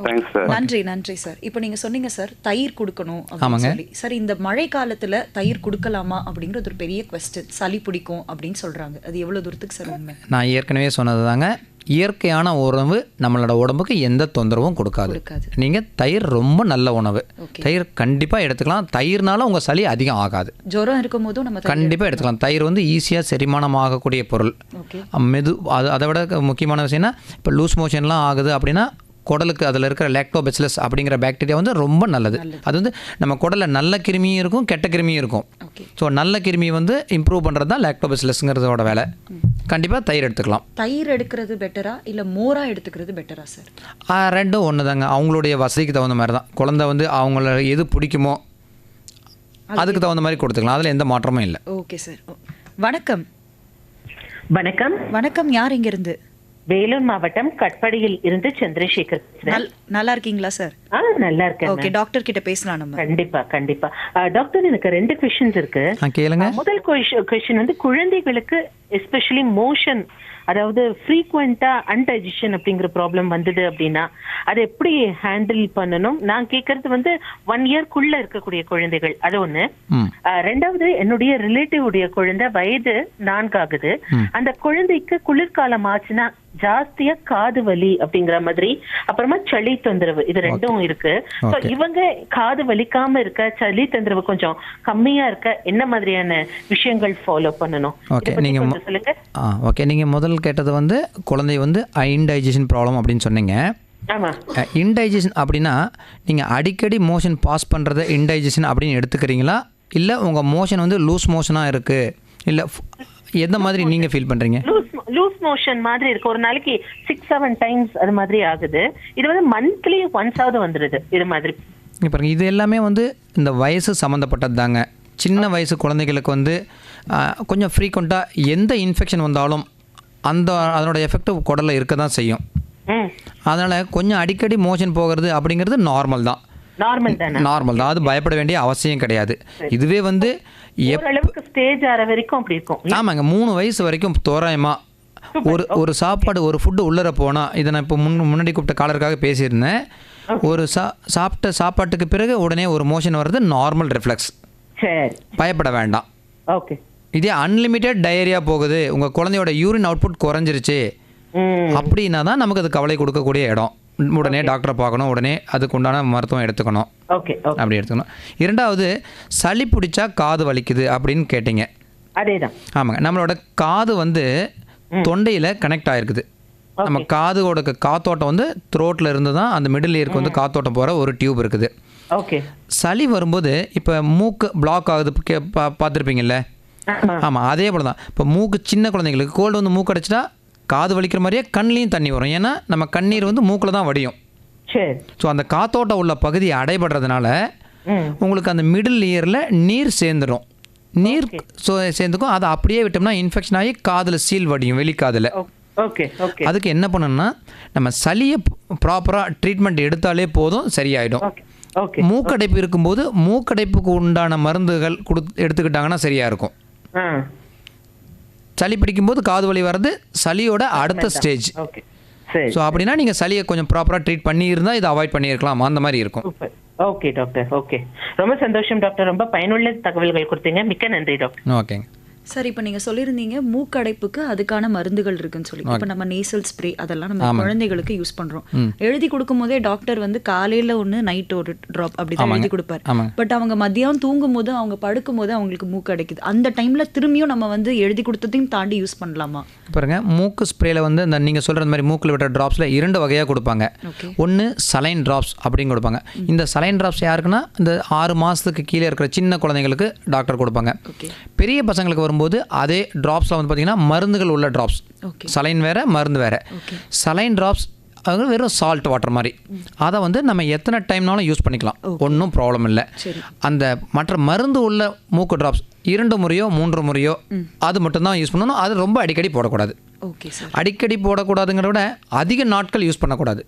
thanks sir. நன்றி சார். இப்போ நீங்க சொன்னீங்க சார் தயிர் கொடுக்கணும் அப்படின்னு சொல்லி. சார், இந்த மழை காலத்துல தயிர் கொடுக்கலாமா அப்படிங்கிறது ஒரு பெரிய குவெஸ்டின். சளி பிடிக்கும் அப்படின்னு சொல்றாங்க, அது எவ்வளவு தூரத்துக்கு சார் உண்மை? நான் ஏற்கனவே சொன்னது தாங்க, இயற்கையான உணவு நம்மளோட உடம்புக்கு எந்த தொந்தரவும் கொடுக்காது. நீங்கள் தயிர் ரொம்ப நல்ல உணவு, தயிர் கண்டிப்பாக எடுத்துக்கலாம். தயிர்னால உங்கள் சளி அதிகம் ஆகாது. ஜுரம் இருக்கும் போதும் நம்ம கண்டிப்பாக எடுத்துக்கலாம். தயிர் வந்து ஈஸியாக செரிமானம் ஆகக்கூடிய பொருள். அதை விட முக்கியமான விஷயம்னா இப்போ லூஸ் மோஷன்லாம் ஆகுது அப்படின்னா குடலுக்கு அதில் இருக்கிற லாக்டோபேசிலஸ் அப்படிங்கிற பாக்டீரியா வந்து ரொம்ப நல்லது. அது வந்து நம்ம குடலில் நல்ல கிருமியும் இருக்கும், கெட்ட கிருமியும் இருக்கும். ஸோ நல்ல கிருமி வந்து இம்ப்ரூவ் பண்ணுறது தான் லாக்டோபேசிலஸ்ங்கிறதோட வேலை. கண்டிப்பாக தயிர் எடுத்துக்கலாம். தயிர் எடுக்கிறது பெட்டரா இல்லை மோரா எடுத்துக்கிறது பெட்டரா சார்? ரெண்டும் ஒன்று தாங்க, அவங்களுடைய வசதிக்கு தகுந்த மாதிரி தான். குழந்தை வந்து அவங்கள எது பிடிக்குமோ அதுக்கு தகுந்த மாதிரி கொடுத்துக்கலாம், அதில் எந்த மாற்றமும் இல்லை. Okay sir. வணக்கம். வணக்கம், யார் இங்கிருந்து? வேலூர் மாவட்டம் கட்படியில் இருந்து சந்திரசேகர். நல்லா இருக்கீங்களா சார்? நல்லா இருக்கேன். ஓகே, டாக்டர் கிட்ட பேசலாம் நம்ம. கண்டிப்பா டாக்டர், எனக்கு 2 கொஸ்டின்ஸ் இருக்கு. கேளுங்க. முதல் கொஸ்டின் வந்து குழந்தைகளுக்கு எஸ்பெஷலி மோஷன், அதாவது ஃப்ரீக்வெண்டா அன்டைஜஷன் அப்படிங்கிற ப்ராப்ளம் வந்தது அப்படின்னா அதை எப்படி ஹேண்டில் பண்ணணும்? நான் கேட்கறது வந்து 1 இயர்க்குள்ள இருக்கக்கூடிய குழந்தைகள், அது ஒண்ணு. ரெண்டாவது, என்னுடைய ரிலேட்டிவ் உடைய குழந்தை வயது 4 ஆகுது. அந்த குழந்தைக்கு குளிர்காலம் ஆச்சுன்னா ஜாஸ்தியா காது வலி அப்படிங்கிற மாதிரி, அப்புறமா சளி தொந்தரவு, இது 2ம் இருக்கு. இவங்க காது வலிக்காம இருக்க, சளி தொந்தரவு கொஞ்சம் கம்மியா இருக்க என்ன மாதிரியான விஷயங்கள் ஃபாலோ பண்ணணும்? சொல்லுங்க. ஓகே, நீங்க முதல் கேட்டது வந்து குழந்தை வந்து இன்டைஜஷன் ப்ராப்ளம் அப்படின்னு சொன்னீங்க. இன்டைஜஷன் அப்படின்னா நீங்கள் அடிக்கடி மோஷன் பாஸ் பண்ணுறத இன்டைஜஷன் அப்படின்னு எடுத்துக்கிறீங்களா, இல்லை உங்கள் மோஷன் வந்து லூஸ் மோஷனாக இருக்குது, இல்லை எந்த மாதிரி நீங்கள் ஃபீல் பண்ணுறீங்க? லூஸ் மோஷன் மாதிரி இருக்கு. ஒரு நாளைக்கு 6-7 டைம்ஸ் அது மாதிரி ஆகுது. இது வந்து மந்த்லி ஒன்ஸாவது வந்துடுது இது மாதிரி. பாருங்க, இது எல்லாமே வந்து இந்த வயசு சம்மந்தப்பட்டது தாங்க. சின்ன வயசு குழந்தைகளுக்கு வந்து கொஞ்சம் ஃப்ரீக்வெண்ட்டாக எந்த இன்ஃபெக்ஷன் வந்தாலும் அதனோட எஃபெக்ட் குடலில் இருக்க தான் செய்யும். அதனால் கொஞ்சம் அடிக்கடி மோஷன் போகிறது அப்படிங்கிறது நார்மல் தான். நார்மல் தான், அது பயப்பட வேண்டிய அவசியம் கிடையாது. இதுவே வந்து ஸ்டேஜ் ஆற வரைக்கும் அப்படி இருக்கும். ஆமாங்க, 3 வயசு வரைக்கும் தோராயமாக ஒரு சாப்பாடு ஒரு ஃபுட்டு உள்ளர போனால், இதை நான் இப்போ முன்னாடி கூப்பிட்ட காலருக்காக பேசியிருந்தேன். ஒரு சாப்பிட்ட சாப்பாட்டுக்கு பிறகு உடனே ஒரு மோஷன் வர்றது நார்மல் ரிஃப்ளெக்ஸ். பயப்பட வேண்டாம். ஓகே. இதே அன்லிமிட்டெட் டயரியா போகுது, உங்கள் குழந்தையோட யூரின் அவுட்புட் குறைஞ்சிருச்சு அப்படின்னா தான் நமக்கு அது கவலை கொடுக்கக்கூடிய இடம். உடனே டாக்டரை பார்க்கணும், உடனே அதுக்கு உண்டான மருத்துவம் எடுத்துக்கணும். அப்படி எடுத்துக்கணும். இரண்டாவது, சளி பிடிச்சா காது வலிக்குது அப்படின்னு கேட்டிங்க. அதேதான். ஆமாங்க, நம்மளோட காது வந்து தொண்டையில் கனெக்ட் ஆகிருக்குது. நம்ம காதோட காத்தோட்டம் வந்து த்ரோட்டில் இருந்து தான் அந்த மிடில் இயருக்கு வந்து காத்தோட்டம் போகிற ஒரு டியூப் இருக்குது. ஓகே. சளி வரும்போது இப்போ மூக்கு பிளாக் ஆகுது பார்த்துருப்பீங்கல்ல? ஆமாம், அதே போல் தான். இப்போ மூக்கு சின்ன குழந்தைங்களுக்கு கோல்டு வந்து மூக்கு அடைச்சிட்டா காது வலிக்கிற மாதிரியே கண்ணிலையும் தண்ணி வரும். ஏன்னா நம்ம கண்ணீர் வந்து மூக்கில் தான் வடியும். ஸோ அந்த காத்தோட்டம் உள்ள பகுதி அடைபடுறதுனால உங்களுக்கு அந்த மிடில் இயரில் நீர் சேர்ந்துடும். நீர் சேர்ந்துக்கும். அதை அப்படியே விட்டோம்னா இன்ஃபெக்ஷன் ஆகி காதில் சீல் வடியும், வெளிக்காதில். அதுக்கு என்ன பண்ணணும்னா, நம்ம சளியை ப்ராப்பராக ட்ரீட்மெண்ட் எடுத்தாலே போதும், சரியாயிடும். மூக்கடைப்பு இருக்கும்போது மூக்கடைப்புக்கு உண்டான மருந்துகள் எடுத்துக்கிட்டாங்கன்னா சரியாக இருக்கும். சளி பிடிக்கும்போது காது வலி வர்றது சளியோட அடுத்த ஸ்டேஜ். ஸோ அப்படின்னா நீங்கள் சளியை கொஞ்சம் ப்ராப்பராக ட்ரீட் பண்ணியிருந்தால் இதை அவாய்ட் பண்ணியிருக்கலாம், அந்த மாதிரி இருக்கும். Okay doctor. ஓகே, ரொம்ப சந்தோஷம் டாக்டர். ரொம்ப பயனுள்ள தகவல்கள் கொடுத்தீங்க. மிக்க நன்றி டாக்டர். ஓகேங்க. சார், இப்போ நீங்கள் சொல்லியிருந்தீங்க மூக்கடைப்புக்கு அதுக்கான மருந்துகள் இருக்குன்னு சொல்லி. இப்போ நம்ம நேசல் ஸ்ப்ரே அதெல்லாம் நம்ம குழந்தைகளுக்கு யூஸ் பண்ணுறோம். எழுதி கொடுக்கும் போதே டாக்டர் வந்து காலையில் ஒன்று நைட் ஒரு ட்ராப் அப்படி தான் எழுதி கொடுப்பார். பட் அவங்க மதியம் தூங்கும் போது அவங்க படுக்கும் போது அவங்களுக்கு மூக்கு அடைக்குது. அந்த டைமில் திரும்பியும் நம்ம வந்து எழுதி கொடுத்ததையும் தாண்டி யூஸ் பண்ணலாமா? பாருங்க, மூக்கு ஸ்ப்ரேல வந்து இந்த நீங்கள் சொல்கிற மாதிரி மூக்கில் விட்ட ட்ராப்ஸில் 2 வகையாக கொடுப்பாங்க. ஒன்று சலைன் ட்ராப்ஸ் அப்படின்னு கொடுப்பாங்க. இந்த சலைன் ட்ராப்ஸ் யாருக்குன்னா இந்த 6 மாதத்துக்கு கீழே இருக்கிற சின்ன குழந்தைங்களுக்கு டாக்டர் கொடுப்பாங்க. பெரிய பசங்களுக்கு வரும்போது அதே ட்ராப்ஸில் வந்து பார்த்தீங்கன்னா மருந்துகள் உள்ள ட்ராப்ஸ். சலைன் வேறு, மருந்து வேறு. சலைன் ட்ராப்ஸ் அது வெறும் சால்ட் வாட்டர் மாதிரி. அதை வந்து நம்ம எத்தனை டைம்னாலும் யூஸ் பண்ணிக்கலாம், ஒன்றும் ப்ராப்ளம் இல்லை. அந்த மற்ற மருந்து உள்ள மூக்கு ட்ராப்ஸ் 2 முறையோ 3 முறையோ அது மட்டும்தான் யூஸ் பண்ணணும். அது ரொம்ப அடிக்கடி போடக்கூடாது. அடிக்கடி போடக்கூடாதுங்கிறத விட அதிக நாட்கள் யூஸ் பண்ணக்கூடாது.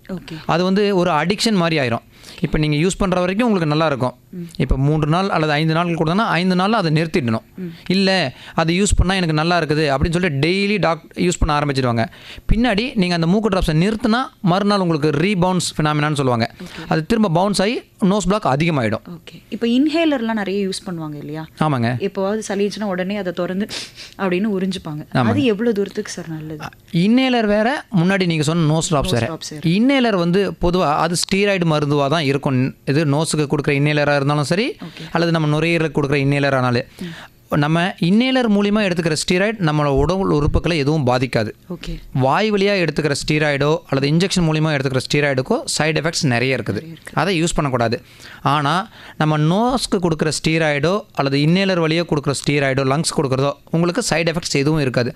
அது வந்து ஒரு அடிக்ஷன் மாதிரி ஆயிரும். இப்போ நீங்கள் யூஸ் பண்ணுற வரைக்கும் உங்களுக்கு நல்லா இருக்கும். இப்போ 3 நாள் அல்லது 5 நாட்கள் கொடுத்தோன்னா 5 நாளில் அதை நிறுத்திடணும். இல்லை அது யூஸ் பண்ணால் எனக்கு நல்லா இருக்குது அப்படின்னு சொல்லிட்டு டெய்லி யூஸ் பண்ண ஆரம்பிச்சிடுவாங்க. பின்னாடி நீங்கள் அந்த மூக்கு ட்ராப்ஸை நிறுத்தினா மறுநாள் உங்களுக்கு ரீபவுன்ஸ் ஃபினாமினான்னு சொல்லுவாங்க. அது திரும்ப பவுன்ஸ் ஆகி நோஸ் பிளாக் அதிகமாகிடும். இப்போ இன்ஹேலர்லாம் நிறைய யூஸ் பண்ணுவாங்க இல்லையா? ஆமாங்க. எப்போவாது சளிச்சுன்னா உடனே அதை திறந்து அப்படின்னு உறிஞ்சுப்பாங்க. அது எவ்வளோ தூரத்துக்கு சார் நல்லது? இன்னேலர் வேற, முன்னாடி நீங்கள் சொன்ன நோஸ் ட்ராப்ஸ் வேற. இன்னேலர் வந்து பொதுவாக அது ஸ்டீராய்டு மருந்துவாக தான் இருக்கும். இது நோஸுக்கு கொடுக்குற இன்னேலராக இருந்தாலும் சரி, அல்லது நம்ம நுரையீரலுக்கு கொடுக்குற இன்னேலர் ஆனாலும், நம்ம இன்னேலர் மூலிமா எடுத்துக்கிற ஸ்டீராய்டு நம்மளோட உடல் உறுப்புகளை எதுவும் பாதிக்காது. வாய் வழியாக எடுத்துக்கிற ஸ்டீராய்டோ அல்லது இன்ஜெக்ஷன் மூலிமா எடுத்துக்கிற ஸ்டீராய்டுக்கோ சைடு எஃபெக்ட்ஸ் நிறைய இருக்குது. அதை யூஸ் பண்ணக்கூடாது. ஆனால் நம்ம நோஸ்க்கு கொடுக்குற ஸ்டீராய்டோ அல்லது இன்னேலர் வழியாக கொடுக்குற ஸ்டீராய்டோ லங்ஸ் கொடுக்குறதோ உங்களுக்கு சைடு எஃபெக்ட்ஸ் எதுவும் இருக்காது.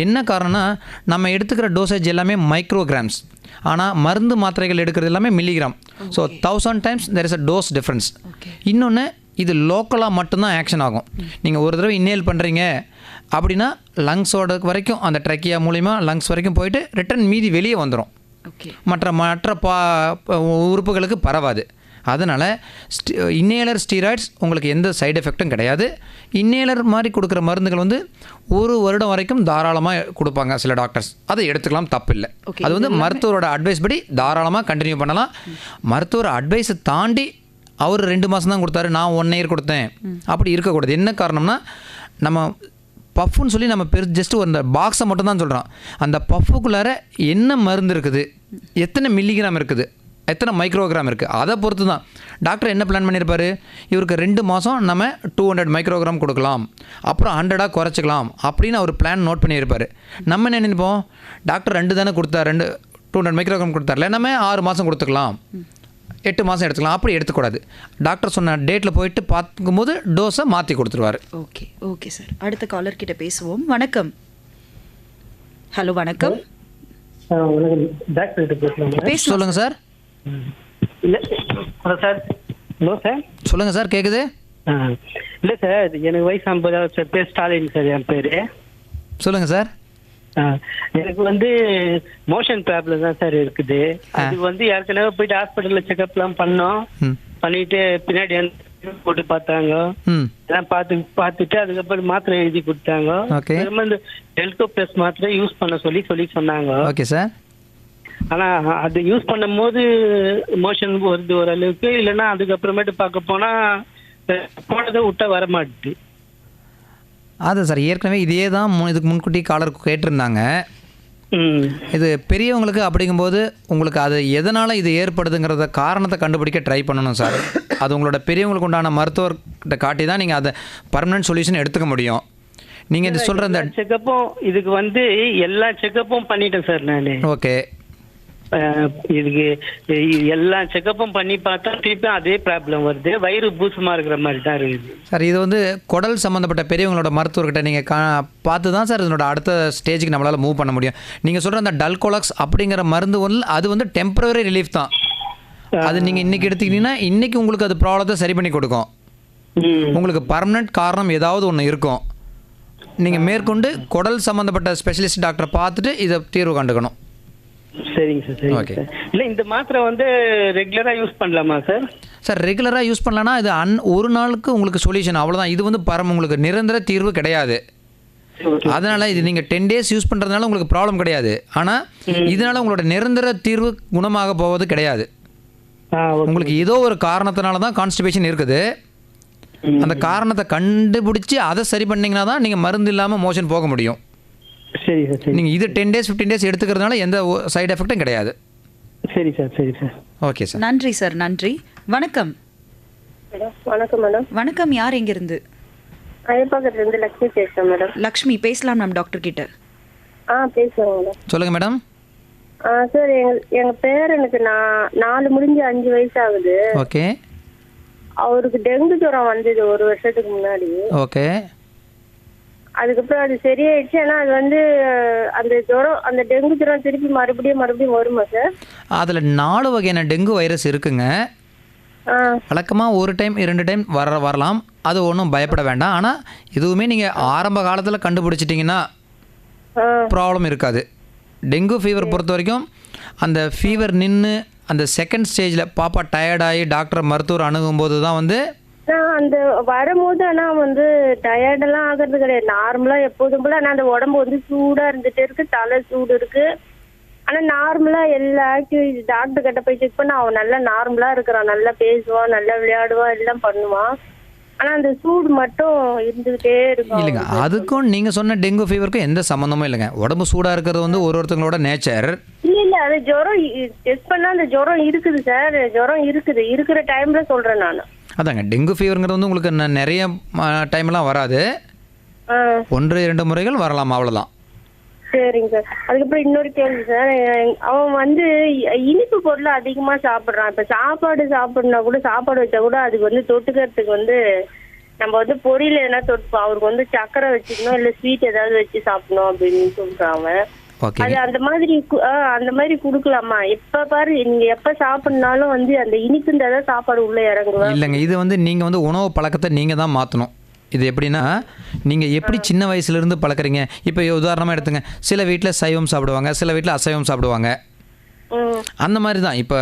என்ன காரணம்னா, நம்ம எடுத்துக்கிற டோசேஜ் எல்லாமே மைக்ரோகிராம்ஸ். ஆனால் மருந்து மாத்திரைகள் எடுக்கிறது எல்லாமே milligram. So 1000 times there is a dose difference. இன்னொன்று, இது லோக்கலாக மட்டும்தான் ஆக்ஷன் ஆகும். நீங்கள் ஒரு தடவை இன்னேல் பண்ணுறீங்க அப்படின்னா லங்ஸோட வரைக்கும் அந்த ட்ரக்கியா மூலிமா லங்ஸ் வரைக்கும் போயிட்டு ரிட்டர்ன் மீதி வெளியே வந்துடும். மற்ற உறுப்புகளுக்கு பரவாது. அதனால் இன்னேலர் ஸ்டீராய்ட்ஸ் உங்களுக்கு எந்த சைடு எஃபெக்டும் கிடையாது. இன்னேலர் மாதிரி கொடுக்குற மருந்துகள் வந்து 1 வருடம் வரைக்கும் தாராளமாக கொடுப்பாங்க சில டாக்டர்ஸ். அதை எடுத்துக்கலாம், தப்பு இல்லை. அது வந்து மருத்துவரோட அட்வைஸ் படி தாராளமாக கண்டினியூ பண்ணலாம். மருத்துவர் அட்வைஸை தாண்டி அவர் 2 மாதம் தான் கொடுத்தாரு, நான் 1 இயர் கொடுத்தேன் அப்படி இருக்கக்கூடாது. என்ன காரணம்னா, நம்ம பஃப்னு சொல்லி நம்ம ஜஸ்ட் ஒரு பாக்ஸை மட்டும் தான் சொல்கிறோம். அந்த பஃப்புக்குள்ளார என்ன மருந்து இருக்குது, எத்தனை மில்லிகிராம் இருக்குது, எத்தனை மைக்ரோகிராம் இருக்குது, அதை பொறுத்து தான் டாக்டர் என்ன பிளான் பண்ணியிருப்பார். இவருக்கு 2 மாதம் நம்ம 200 மைக்ரோகிராம் கொடுக்கலாம், அப்புறம் 100 குறைச்சிக்கலாம் அப்படின்னு அவர் பிளான் நோட் பண்ணியிருப்பார். நம்ம என்ன நினைப்போம், டாக்டர் 2 தானே கொடுத்தார், 200 மைக்ரோகிராம் கொடுத்தார்ல, நம்ம 6 மாதம் கொடுத்துக்கலாம். 8 மாதம் எடுத்துக்கலாம். அப்படி எடுத்துக்கூடாது. டாக்டர் சொன்ன டேட்டில் போயிட்டு பார்க்கும்போது டோஸை மாற்றி கொடுத்துருவார். Okay okay sir. அடுத்த காலர் கிட்ட பேசுவோம். வணக்கம். ஹலோ வணக்கம். டாக்டர் பேசலாம். சொல்லுங்கள் sir. Hello sir. Hello sir. சொல்லுங்கள் சார், கேட்குது. இல்லை சார், எனக்கு வயசு 50 சார். பேர் ஸ்டாலின் சார் என் பேர். சொல்லுங்கள் சார். எனக்கு வந்து மோஷன் ப்ராப்ளம் தான் சார் இருக்குது. அது வந்து ஏற்கனவே போயிட்டு ஹாஸ்பிட்டல்ல செக்அப்லாம் பண்ணோம். பண்ணிட்டு பின்னாடி போட்டு பார்த்தாங்க. எல்லாம் பார்த்துட்டு அதுக்கப்புறம் மாத்திரை எழுதி கொடுத்தாங்க. திரும்ப இந்த டெல்கோ பிளஸ் மாத்திரை யூஸ் பண்ண சொல்லி சொன்னாங்க. Okay sir. ஆனா அது யூஸ் பண்ணும் போது மோஷன் வருது ஓரளவுக்கு. இல்லைன்னா அதுக்கப்புறமேட்டு பார்க்க போனா போனதை விட்டா வர மாட்டுது. அதான் சார், ஏற்கனவே இதே தான் இதுக்கு முன்கூட்டி காலர் கேட்டிருந்தாங்க. இது பெரியவங்களுக்கு அப்படிங்கும்போது உங்களுக்கு அது எதனால் இது ஏற்படுதுங்கிறத காரணத்தை கண்டுபிடிக்க ட்ரை பண்ணணும் சார். அது உங்களோட பெரியவங்களுக்கு உண்டான மருத்துவர்கிட்ட காட்டி தான் நீங்கள் அதை பர்மனன்ட் சொல்யூஷன் எடுத்துக்க முடியும். நீங்கள் இது சொல்கிற இந்த செக்கப்பும் இதுக்கு வந்து எல்லா செக்கப்பும் பண்ணிட்டேன் சார் நான். ஓகே. இதுக்கு எல்லா செக்கப்பும் பண்ணி பார்த்தா திருப்பி அதே ப்ராப்ளம் வருது. வயிறு பூசமாக இருக்கிற மாதிரி தான் இருக்குது சார். இது வந்து குடல் சம்மந்தப்பட்ட பெரியவங்களோட மருத்துவர்கிட்ட நீங்கள் பார்த்து தான் சார் இதனோட அடுத்த ஸ்டேஜுக்கு நம்மளால் மூவ் பண்ண முடியும். நீங்கள் சொல்கிற அந்த டல்கோலக்ஸ் அப்படிங்கிற மருந்து ஒன்று அது வந்து டெம்பரரி ரிலீஃப் தான். அது நீங்கள் இன்றைக்கி எடுத்துக்கிட்டீங்கன்னா இன்றைக்கி உங்களுக்கு அது ப்ராப்ளத்தை சரி பண்ணி கொடுக்கும். உங்களுக்கு பர்மனெண்ட் காரணம் ஏதாவது ஒன்று இருக்கும். நீங்கள் மேற்கொண்டு குடல் சம்மந்தப்பட்ட ஸ்பெஷலிஸ்ட் டாக்டரை பார்த்துட்டு இதை தீர்வு கண்டுக்கணும். சரிங்க சார். சரிங்க சார். இல்லை இந்த மாத்திரை வந்து ரெகுலராக யூஸ் பண்ணலாமா சார்? சார் ரெகுலராக யூஸ் பண்ணலன்னா இது ஒரு நாளுக்கு உங்களுக்கு சொல்யூஷன் அவ்வளோதான். இது வந்து உங்களுக்கு நிரந்தர தீர்வு கிடையாது. அதனால் இது நீங்கள் 10 days யூஸ் பண்ணுறதுனால உங்களுக்கு ப்ராப்ளம் கிடையாது. ஆனால் இதனால் உங்களோட நிரந்தர தீர்வு குணமாக போவது கிடையாது. உங்களுக்கு ஏதோ ஒரு காரணத்தினால தான் கான்ஸ்டிபேஷன் இருக்குது. அந்த காரணத்தை கண்டுபிடிச்சி அதை சரி பண்ணிங்கன்னா தான் நீங்கள் மருந்து இல்லாமல் மோஷன் போக முடியும். சரி சார். நீங்கள் இது 10 days 15 days எடுத்துக்கிறதுனால எந்த சைடு எஃபெக்டும் கிடையாது. சரி சார். சரி சார். Okay sir. நன்றி சார். நன்றி. வணக்கம். வணக்கம் மேடம். வணக்கம். யார் எங்கிருந்து? அயப்பாக்கத்துலேருந்து லக்ஷ்மி பேசுகிறேன் மேடம். லக்ஷ்மி பேசலாம் மேம் டாக்டர் கிட்ட. பேசுகிறேன் மேடம். சொல்லுங்கள் மேடம். சார் எங்கள் பேரனுக்கு 4 முடிஞ்சு 5 வயசு ஆகுது. ஓகே. அவருக்கு டெங்கு ஜுரம் வந்தது 1 வருஷத்துக்கு முன்னாடி. ஓகே. அதுக்கப்புறம் அது சரியாயிடுச்சு. ஆனால் அது வந்து அந்த டெங்கு ஜுரம் திருப்பி மறுபடியும் வருமா சார்? அதில் 4 வகையான டெங்கு வைரஸ் இருக்குங்க. வழக்கமாக 1 டைம் 2 டைம் வரலாம். அது ஒன்றும் பயப்பட வேண்டாம். ஆனால் இதுவுமே நீங்கள் ஆரம்ப காலத்தில் கண்டுபிடிச்சிட்டிங்கன்னா ப்ராப்ளம் இருக்காது. டெங்கு ஃபீவர் பொறுத்த வரைக்கும் அந்த ஃபீவர் நின்று அந்த செகண்ட் ஸ்டேஜில் பாப்பா டயர்டாகி டாக்டர் மருத்துவர் அணுகும்போது தான் வந்து அந்த வரும்போது ஆனால் வந்து டயர்டெல்லாம் ஆகிறது கிடையாது. நார்மலாக எப்போதும் போல. ஆனால் அந்த உடம்பு வந்து சூடாக இருந்துகிட்டே இருக்கு. தலை சூடு இருக்கு. ஆனால் நார்மலாக எல்லா ஆக்டிவிட்டி டாக்டர் கிட்ட போய் செக் பண்ண அவன் நல்லா நார்மலாக இருக்கிறான். நல்லா பேசுவான், நல்லா விளையாடுவான், எல்லாம் பண்ணுவான். ஆனால் அந்த சூடு மட்டும் இருந்துகிட்டே இருக்கும். இல்லைங்க, அதுக்கும் நீங்கள் சொன்ன டெங்கு ஃபீவருக்கும் எந்த சம்மந்தமும் இல்லைங்க. உடம்பு சூடாக இருக்கிறது வந்து ஒருத்தங்களோட நேச்சர். இல்லை அது ஜுரம் டெஸ்ட் பண்ணால் அந்த ஜுரம் இருக்குது சார். ஜுரம் இருக்கிற டைமில் சொல்கிறேன் நான். அதாங்க, டெங்கு ஃபீவருங்கிறது வந்து உங்களுக்கு நிறைய டைம்லாம் வராது. 1-2 முறைகள் வரலாம், அவ்வளோதான். சரிங்க சார். அதுக்கப்புறம் இன்னொரு கேள்வி சார். அவன் வந்து இனிப்பு பொருள் அதிகமாக சாப்பிட்றான். இப்போ சாப்பாடு சாப்பிட்னா கூட, சாப்பாடு வச்சா கூட அதுக்கு வந்து தொட்டுக்கிறதுக்கு வந்து நம்ம வந்து பொரியல் எதனா தொட்டுப்போம். அவருக்கு வந்து சக்கரை வச்சுக்கணும், இல்லை ஸ்வீட் ஏதாவது வச்சு சாப்பிடணும் அப்படின்னு சொல்றாங்க. அது அந்த மாதிரி குடுக்கலாமா? எப்ப பாரு நீங்க எப்ப சாப்பிடனாலும் வந்து அந்த இனிப்பு இருந்தாதான் சாப்பாடு உள்ள இறங்குவேன். இல்லைங்க, இது வந்து நீங்க வந்து உணவு பழக்கத்தை நீங்க தான் மாற்றணும். இது எப்படின்னா, நீங்கள் எப்படி சின்ன வயசுலேருந்து பழக்கிறீங்க. இப்போ உதாரணமாக எடுத்துங்க, சில வீட்டில் சைவம் சாப்பிடுவாங்க, சில வீட்டில் அசைவம் சாப்பிடுவாங்க. அந்த மாதிரி தான். இப்போ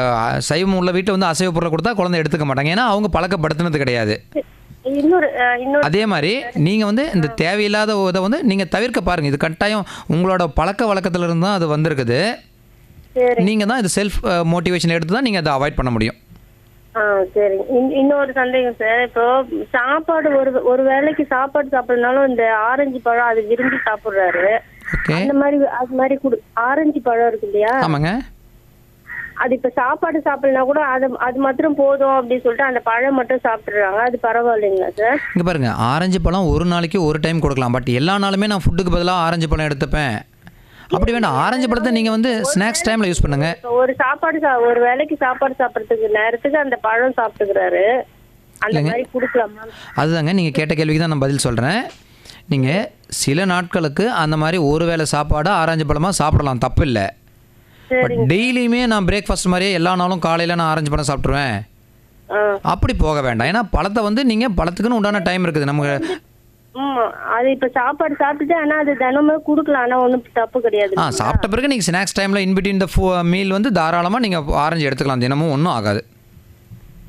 சைவம் உள்ள வீட்டில் வந்து அசைவ பொருளை கொடுத்தா குழந்தை எடுத்துக்க மாட்டாங்க, ஏன்னா அவங்க பழக்கப்படுத்தினது கிடையாது. அதே மாதிரி நீங்கள் வந்து இந்த தேவையில்லாத இதை வந்து நீங்கள் தவிர்க்க பாருங்கள். இது கட்டாயம் உங்களோட பழக்க வழக்கத்திலிருந்து தான் அது வந்திருக்குது. நீங்கள் தான் இது செல்ஃப் மோட்டிவேஷன் எடுத்து தான் நீங்கள் அதை அவாய்ட் பண்ண முடியும். சரி. இன்னொரு சந்தேகம் சார். இப்போ சாப்பாடு ஒரு வேளைக்கு சாப்பாடு சாப்பிடறதுனாலும் இந்த ஆரஞ்சு பழம் அது விரும்பி சாப்பிடுறாரு. அந்த மாதிரி ஆரஞ்சு பழம் இருக்கு இல்லையா? ஆமாங்க. அது இப்ப சாப்பாடு சாப்பிடலனா கூட அது மாத்திரம் போதும் அப்படின்னு சொல்லிட்டு அந்த பழம் மட்டும் சாப்பிடுறாங்க. அது பரவாயில்லைங்களா சார்? இங்க பாருங்க, ஆரஞ்சு பழம் ஒரு நாளைக்கு ஒரு டைம் கொடுக்கலாம். பட் எல்லா நாளுமே நான் ஃபுட்டுக்கு பதிலாக ஆரஞ்சு பழம் எடுத்துப்பேன் அப்படி வேண்டாம், ஆரஞ்சு பழத்தை நீங்கள் வந்து ஸ்நாக்ஸ் டைமில் யூஸ் பண்ணுங்கள். ஒரு ஒரு வேளைக்கு சாப்பாடு சாப்பிட்றதுக்கு நேரத்துக்கு அந்த பழம் சாப்பிட்டுக்கிறாரு, அந்த மாதிரி கொடுக்கலாமா? அதுதாங்க நீங்கள் கேட்ட கேள்விக்கு தான் நான் பதில் சொல்கிறேன். நீங்கள் சில நாட்களுக்கு அந்த மாதிரி ஒரு வேளை சாப்பாடு ஆரஞ்சு பழமாக சாப்பிடலாம், தப்பு இல்லை. பட் டெய்லியுமே நான் பிரேக்ஃபாஸ்ட் மாதிரியே எல்லா நாளும் காலையில் நான் ஆரஞ்சு பழம் சாப்பிட்ருவேன் அப்படி போக வேண்டாம். ஏன்னா பழத்தை வந்து நீங்கள் பழத்துக்குன்னு உண்டான டைம் இருக்குது நமக்கு. அது இப்ப சாப்பாடு சாப்பிட்டுட்டு ஆனா அது தினமும் கொடுக்கலாம், ஆனா ஒன்றும் தப்பு கிடையாது. சாப்பிட்ட பிறகு நீங்கள் ஸ்நாக்ஸ் டைமில் இன்பிட்வீன் த மீல் வந்து தாராளமாக நீங்கள் ஆரஞ்சு எடுத்துக்கலாம், தினமும் ஒன்றும் ஆகாது.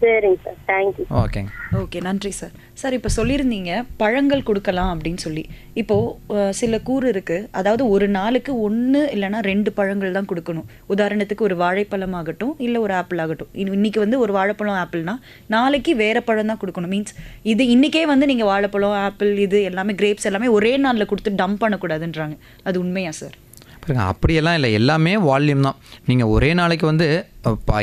சரிங்க சார், தேங்க்யூ. ஓகேங்க. ஓகே, நன்றி சார். சார் இப்போ சொல்லியிருந்தீங்க பழங்கள் கொடுக்கலாம் அப்படின்னு சொல்லி. இப்போது சில கூறு இருக்குது, அதாவது ஒரு நாளுக்கு 1 இல்லைனா 2 பழங்கள் தான் கொடுக்கணும். உதாரணத்துக்கு ஒரு வாழைப்பழம் ஆகட்டும் இல்லை ஒரு ஆப்பிள் ஆகட்டும். இன்னைக்கு வந்து ஒரு வாழைப்பழம் ஆப்பிள்னா நாளைக்கு வேறு பழம் தான் கொடுக்கணும். மீன்ஸ் இது இன்றைக்கே வந்து நீங்கள் வாழைப்பழம் ஆப்பிள் இது எல்லாமே கிரேப்ஸ் எல்லாமே ஒரே நாளில் கொடுத்து டம்ப் பண்ணக்கூடாதுன்றாங்க. அது உண்மையா சார்? பாருங்க, அப்படியெல்லாம் இல்லை, எல்லாமே வால்யூம் தான். நீங்கள் ஒரே நாளைக்கு வந்து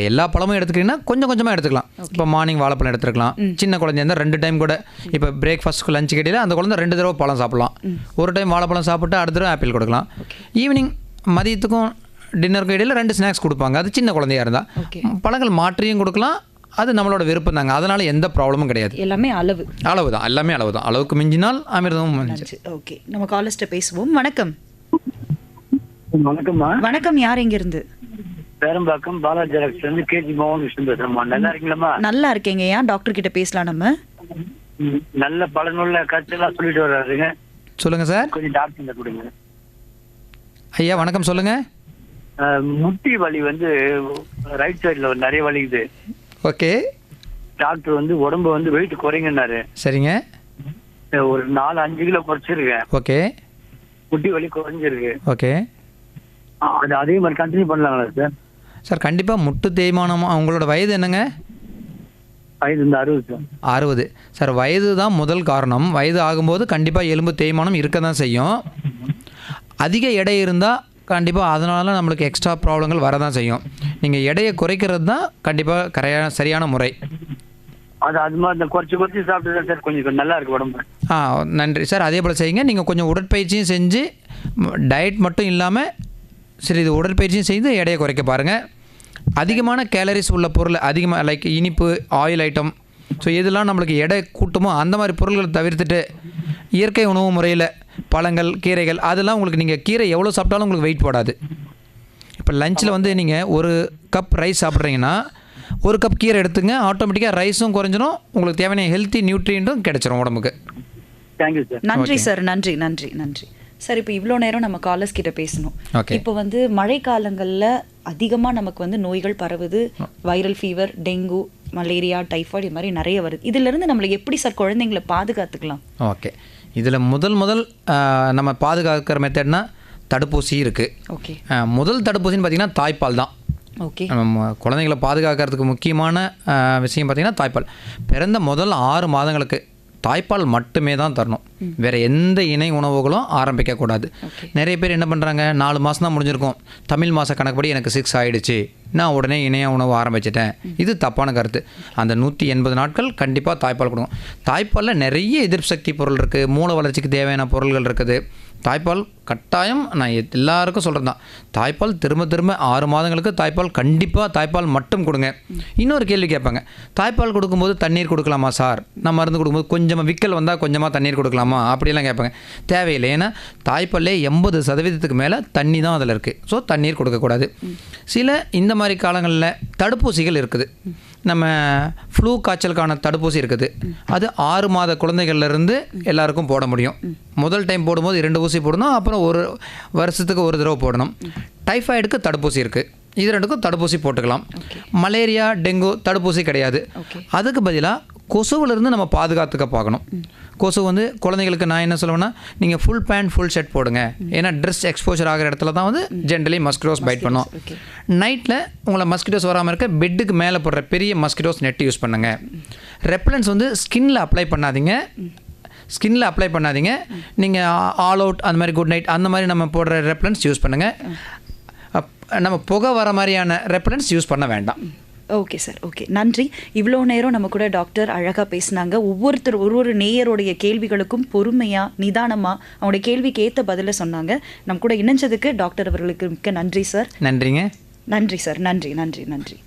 எல்லா பழமும் எடுத்துக்கிட்டிங்கன்னா கொஞ்சம் கொஞ்சமாக எடுத்துக்கலாம். இப்போ மார்னிங் வாழைப்பழம் எடுத்துக்கலாம், சின்ன குழந்தைய இருந்தால் 2 டைம் கூட. இப்போ பிரேக்ஃபாஸ்ட்டுக்கு லஞ்ச் கிடையில அந்த குழந்தை 2 தடவை பழம் சாப்பிடலாம். ஒரு டைம் வாழைப்பழம் சாப்பிட்டு அடுத்த தடவை ஆப்பிள் கொடுக்கலாம். ஈவினிங் மதியத்துக்கும் டின்னருக்கும் இடையில் 2 ஸ்நாக்ஸ் கொடுப்பாங்க, அது சின்ன குழந்தையாக இருந்தால். பழங்கள் மாற்றியும் கொடுக்கலாம், அது நம்மளோட விருப்பம் தாங்க. அதனால் எந்த ப்ராப்ளமும் கிடையாது. எல்லாமே அளவு தான், எல்லாமே அளவு தான். அளவுக்கு மிஞ்சினால் அமிர்தமும் மிஞ்சி. ஓகே, நம்ம காலர்ஸ்ட்ட பேசுவோம். வணக்கம். வணக்கம்மா. வணக்கம், யார் எங்க இருந்து? பேரம்பாக்கம் பாலாஜி இருந்து கேஜி மோகன் விஷ்ணு பேசுறேம்மா. நல்லா இருக்கீங்களா? நல்லா இருக்கேங்க. ஏன் டாக்டர் கிட்ட பேசலாம் நம்ம. நல்ல பலனுள்ள கருத்தெல்லாம் சொல்லிட்டு வர்றாருங்க. சொல்லுங்க சார். கொஞ்சம் டாக்டர் கொடுங்க. ஐயா வணக்கம், சொல்லுங்க. முட்டி வலி வந்து ரைட் சைடுல நிறைய வலிக்குது. ஓகே. டாக்டர் வந்து உடம்பு வந்து வெயிட் குறைங்கன்னாரு. சரிங்க. ஒரு 4-5 கிலோ குறைச்சிருக்கேன். ஓகே. முட்டி வலி குறைஞ்சிருக்கு. ஓகே. அது அதே மாதிரி கண்டினியூ பண்ணலாங்களா சார்? சார் கண்டிப்பாக முட்டு தேய்மானம். உங்களோட வயது என்னங்க? வயது 60 சார். 60. சார் வயது தான் முதல் காரணம். வயது ஆகும்போது கண்டிப்பாக எலும்பு தேய்மானம் இருக்க தான் செய்யும். அதிக எடை இருந்தால் கண்டிப்பாக அதனால நம்மளுக்கு எக்ஸ்ட்ரா ப்ராப்ளங்கள் வரதான் செய்யும். நீங்கள் எடையை குறைக்கிறது தான் கண்டிப்பாக சரியான முறை. அது மாதிரி குறைச்சி சாப்பிட்டு சார் கொஞ்சம் நல்லா இருக்கு உடம்பு. நன்றி சார். அதே போல் செய்யுங்க. நீங்கள் கொஞ்சம் உடற்பயிற்சியும் செஞ்சு டயட் மட்டும் இல்லாமல் சிறிது உடற்பயிற்சியும் செய்து எடையை குறைக்க பாருங்கள். அதிகமான கேலரிஸ் உள்ள பொருள் அதிகமாக லைக் இனிப்பு ஆயில் ஐட்டம், ஸோ எதெல்லாம் நம்மளுக்கு எடை கூட்டுமோ அந்த மாதிரி பொருள்களை தவிர்த்துட்டு இயற்கை உணவு முறையில் பழங்கள் கீரைகள் அதெல்லாம் உங்களுக்கு நீங்கள் கீரை எவ்வளோ சாப்பிட்டாலும் உங்களுக்கு வெயிட் போடாது. இப்போ லஞ்சில் வந்து நீங்கள் 1 கப் ரைஸ் சாப்பிட்றீங்கன்னா 1 கப் கீரை எடுத்துங்க, ஆட்டோமேட்டிக்காக ரைஸும் குறைஞ்சிடும், உங்களுக்கு தேவையான ஹெல்த்தி நியூட்ரியன்ட்டும் கிடைச்சிரும் உடம்புக்கு. Thank you sir. நன்றி சார். நன்றி சார். இப்போ இவ்வளோ நேரம் நம்ம காலர்ஸ் கிட்ட பேசணும். இப்போ வந்து மழை காலங்களில் அதிகமாக நமக்கு வந்து நோய்கள் பரவுது. Viral fever, dengue, malaria, typhoid, இது மாதிரி நிறைய வருது. இதிலிருந்து நம்மளை எப்படி சார் குழந்தைங்களை பாதுகாத்துக்கலாம்? ஓகே, இதில் முதல் நம்ம பாதுகாக்கிற மெத்தட்னா தடுப்பூசி இருக்குது. ஓகே. முதல் தடுப்பூசின்னு பார்த்திங்கன்னா தாய்ப்பால் தான். ஓகே. நம்ம குழந்தைங்களை பாதுகாக்கிறதுக்கு முக்கியமான விஷயம் பார்த்திங்கன்னா தாய்ப்பால். பிறந்த முதல் 6 மாதங்களுக்கு தாய்ப்பால் மட்டுமே தான் தரணும். வேறு எந்த இணை உணவுகளும் ஆரம்பிக்கக்கூடாது. நிறைய பேர் என்ன பண்ணுறாங்க, 4 மாதம் தான் முடிஞ்சிருக்கும், தமிழ் மாத கணக்குப்படி எனக்கு 6 ஆகிடுச்சு, நான் உடனே இணைய உணவு ஆரம்பிச்சிட்டேன். இது தப்பான கருத்து. அந்த 180 நாட்கள் கண்டிப்பாக தாய்ப்பால் கொடுக்கும். தாய்ப்பாலில் நிறைய எதிர்ப்பு சக்தி பொருள் இருக்குது, மூளை வளர்ச்சிக்கு தேவையான பொருள்கள் இருக்குது. தாய்ப்பால் கட்டாயம் நான் எல்லாருக்கும் சொல்கிறது தான். தாய்ப்பால் திரும்ப 6 மாதங்களுக்கு கண்டிப்பாக தாய்ப்பால் மட்டும் கொடுங்க. இன்னொரு கேள்வி கேட்பாங்க, தாய்ப்பால் கொடுக்கும்போது தண்ணீர் கொடுக்கலாமா சார்? நான் மருந்து கொடுக்கும்போது கொஞ்சமாக விக்கல் வந்தால் கொஞ்சமாக தண்ணீர் கொடுக்கலாமா அப்படிலாம் கேட்பாங்க. தேவையில்லை. ஏன்னா தாய்ப்பால்லே 80% மேலே தண்ணி தான் அதில் இருக்குது. ஸோ தண்ணீர் கொடுக்கக்கூடாது. சில இந்த மாதிரி காலங்களில் தடுப்பூசிகள் இருக்குது. நம்ம ஃப்ளூ காய்ச்சலுக்கான தடுப்பூசி இருக்குது. அது 6 மாத குழந்தைகள்லேருந்து எல்லாருக்கும் போட முடியும். முதல் டைம் போடும்போது 2 ஊசி போடணும், அப்புறம் 1 வருஷத்துக்கு 1 தடவை போடணும். டைஃபாய்டுக்கு தடுப்பூசி இருக்குது, இது 2க்கும் தடுப்பூசி போட்டுக்கலாம். மலேரியா டெங்கு தடுப்பூசி கிடையாது. அதுக்கு பதிலாக கொசுவிலிருந்து நம்ம பாதுகாத்துக்க பார்க்கணும். கொசு வந்து குழந்தைங்களுக்கு நான் என்ன சொல்லுவேன்னா, நீங்கள் ஃபுல் பேண்ட் ஃபுல் ஷர்ட் போடுங்க. ஏன்னா ட்ரெஸ் எக்ஸ்போஜர் ஆகிற இடத்துல தான் வந்து ஜென்ரலி மஸ்கிட்டோஸ் பைட் பண்ணும். நைட்டில் உங்களை மஸ்கிட்டோஸ் வராமல் இருக்க பெட்டுக்கு மேலே போடுற பெரிய மஸ்கிட்டோஸ் நெட் யூஸ் பண்ணுங்கள். ரெப்பலன்ஸ் வந்து ஸ்கின்னில் அப்ளை பண்ணாதீங்க. நீங்கள் ஆல் அவுட் அந்த மாதிரி குட் நைட் அந்த மாதிரி நம்ம போடுற ரெப்பலன்ஸ் யூஸ் பண்ணுங்கள். நம்ம புகை வர மாதிரியான ரெப்பலன்ஸ் யூஸ் பண்ண வேண்டாம். ஓகே சார், ஓகே, நன்றி. இவ்வளோ நேரம் நம்ம கூட டாக்டர் அழகாக பேசினாங்க. ஒரு நேயருடைய கேள்விகளுக்கும் பொறுமையாக நிதானமாக அவங்களுடைய கேள்விக்கு ஏற்ற பதிலை சொன்னாங்க. நம்ம கூட இணைஞ்சதுக்கு டாக்டர் அவர்களுக்கு மிக்க நன்றி சார். நன்றிங்க. நன்றி சார், நன்றி நன்றி நன்றி.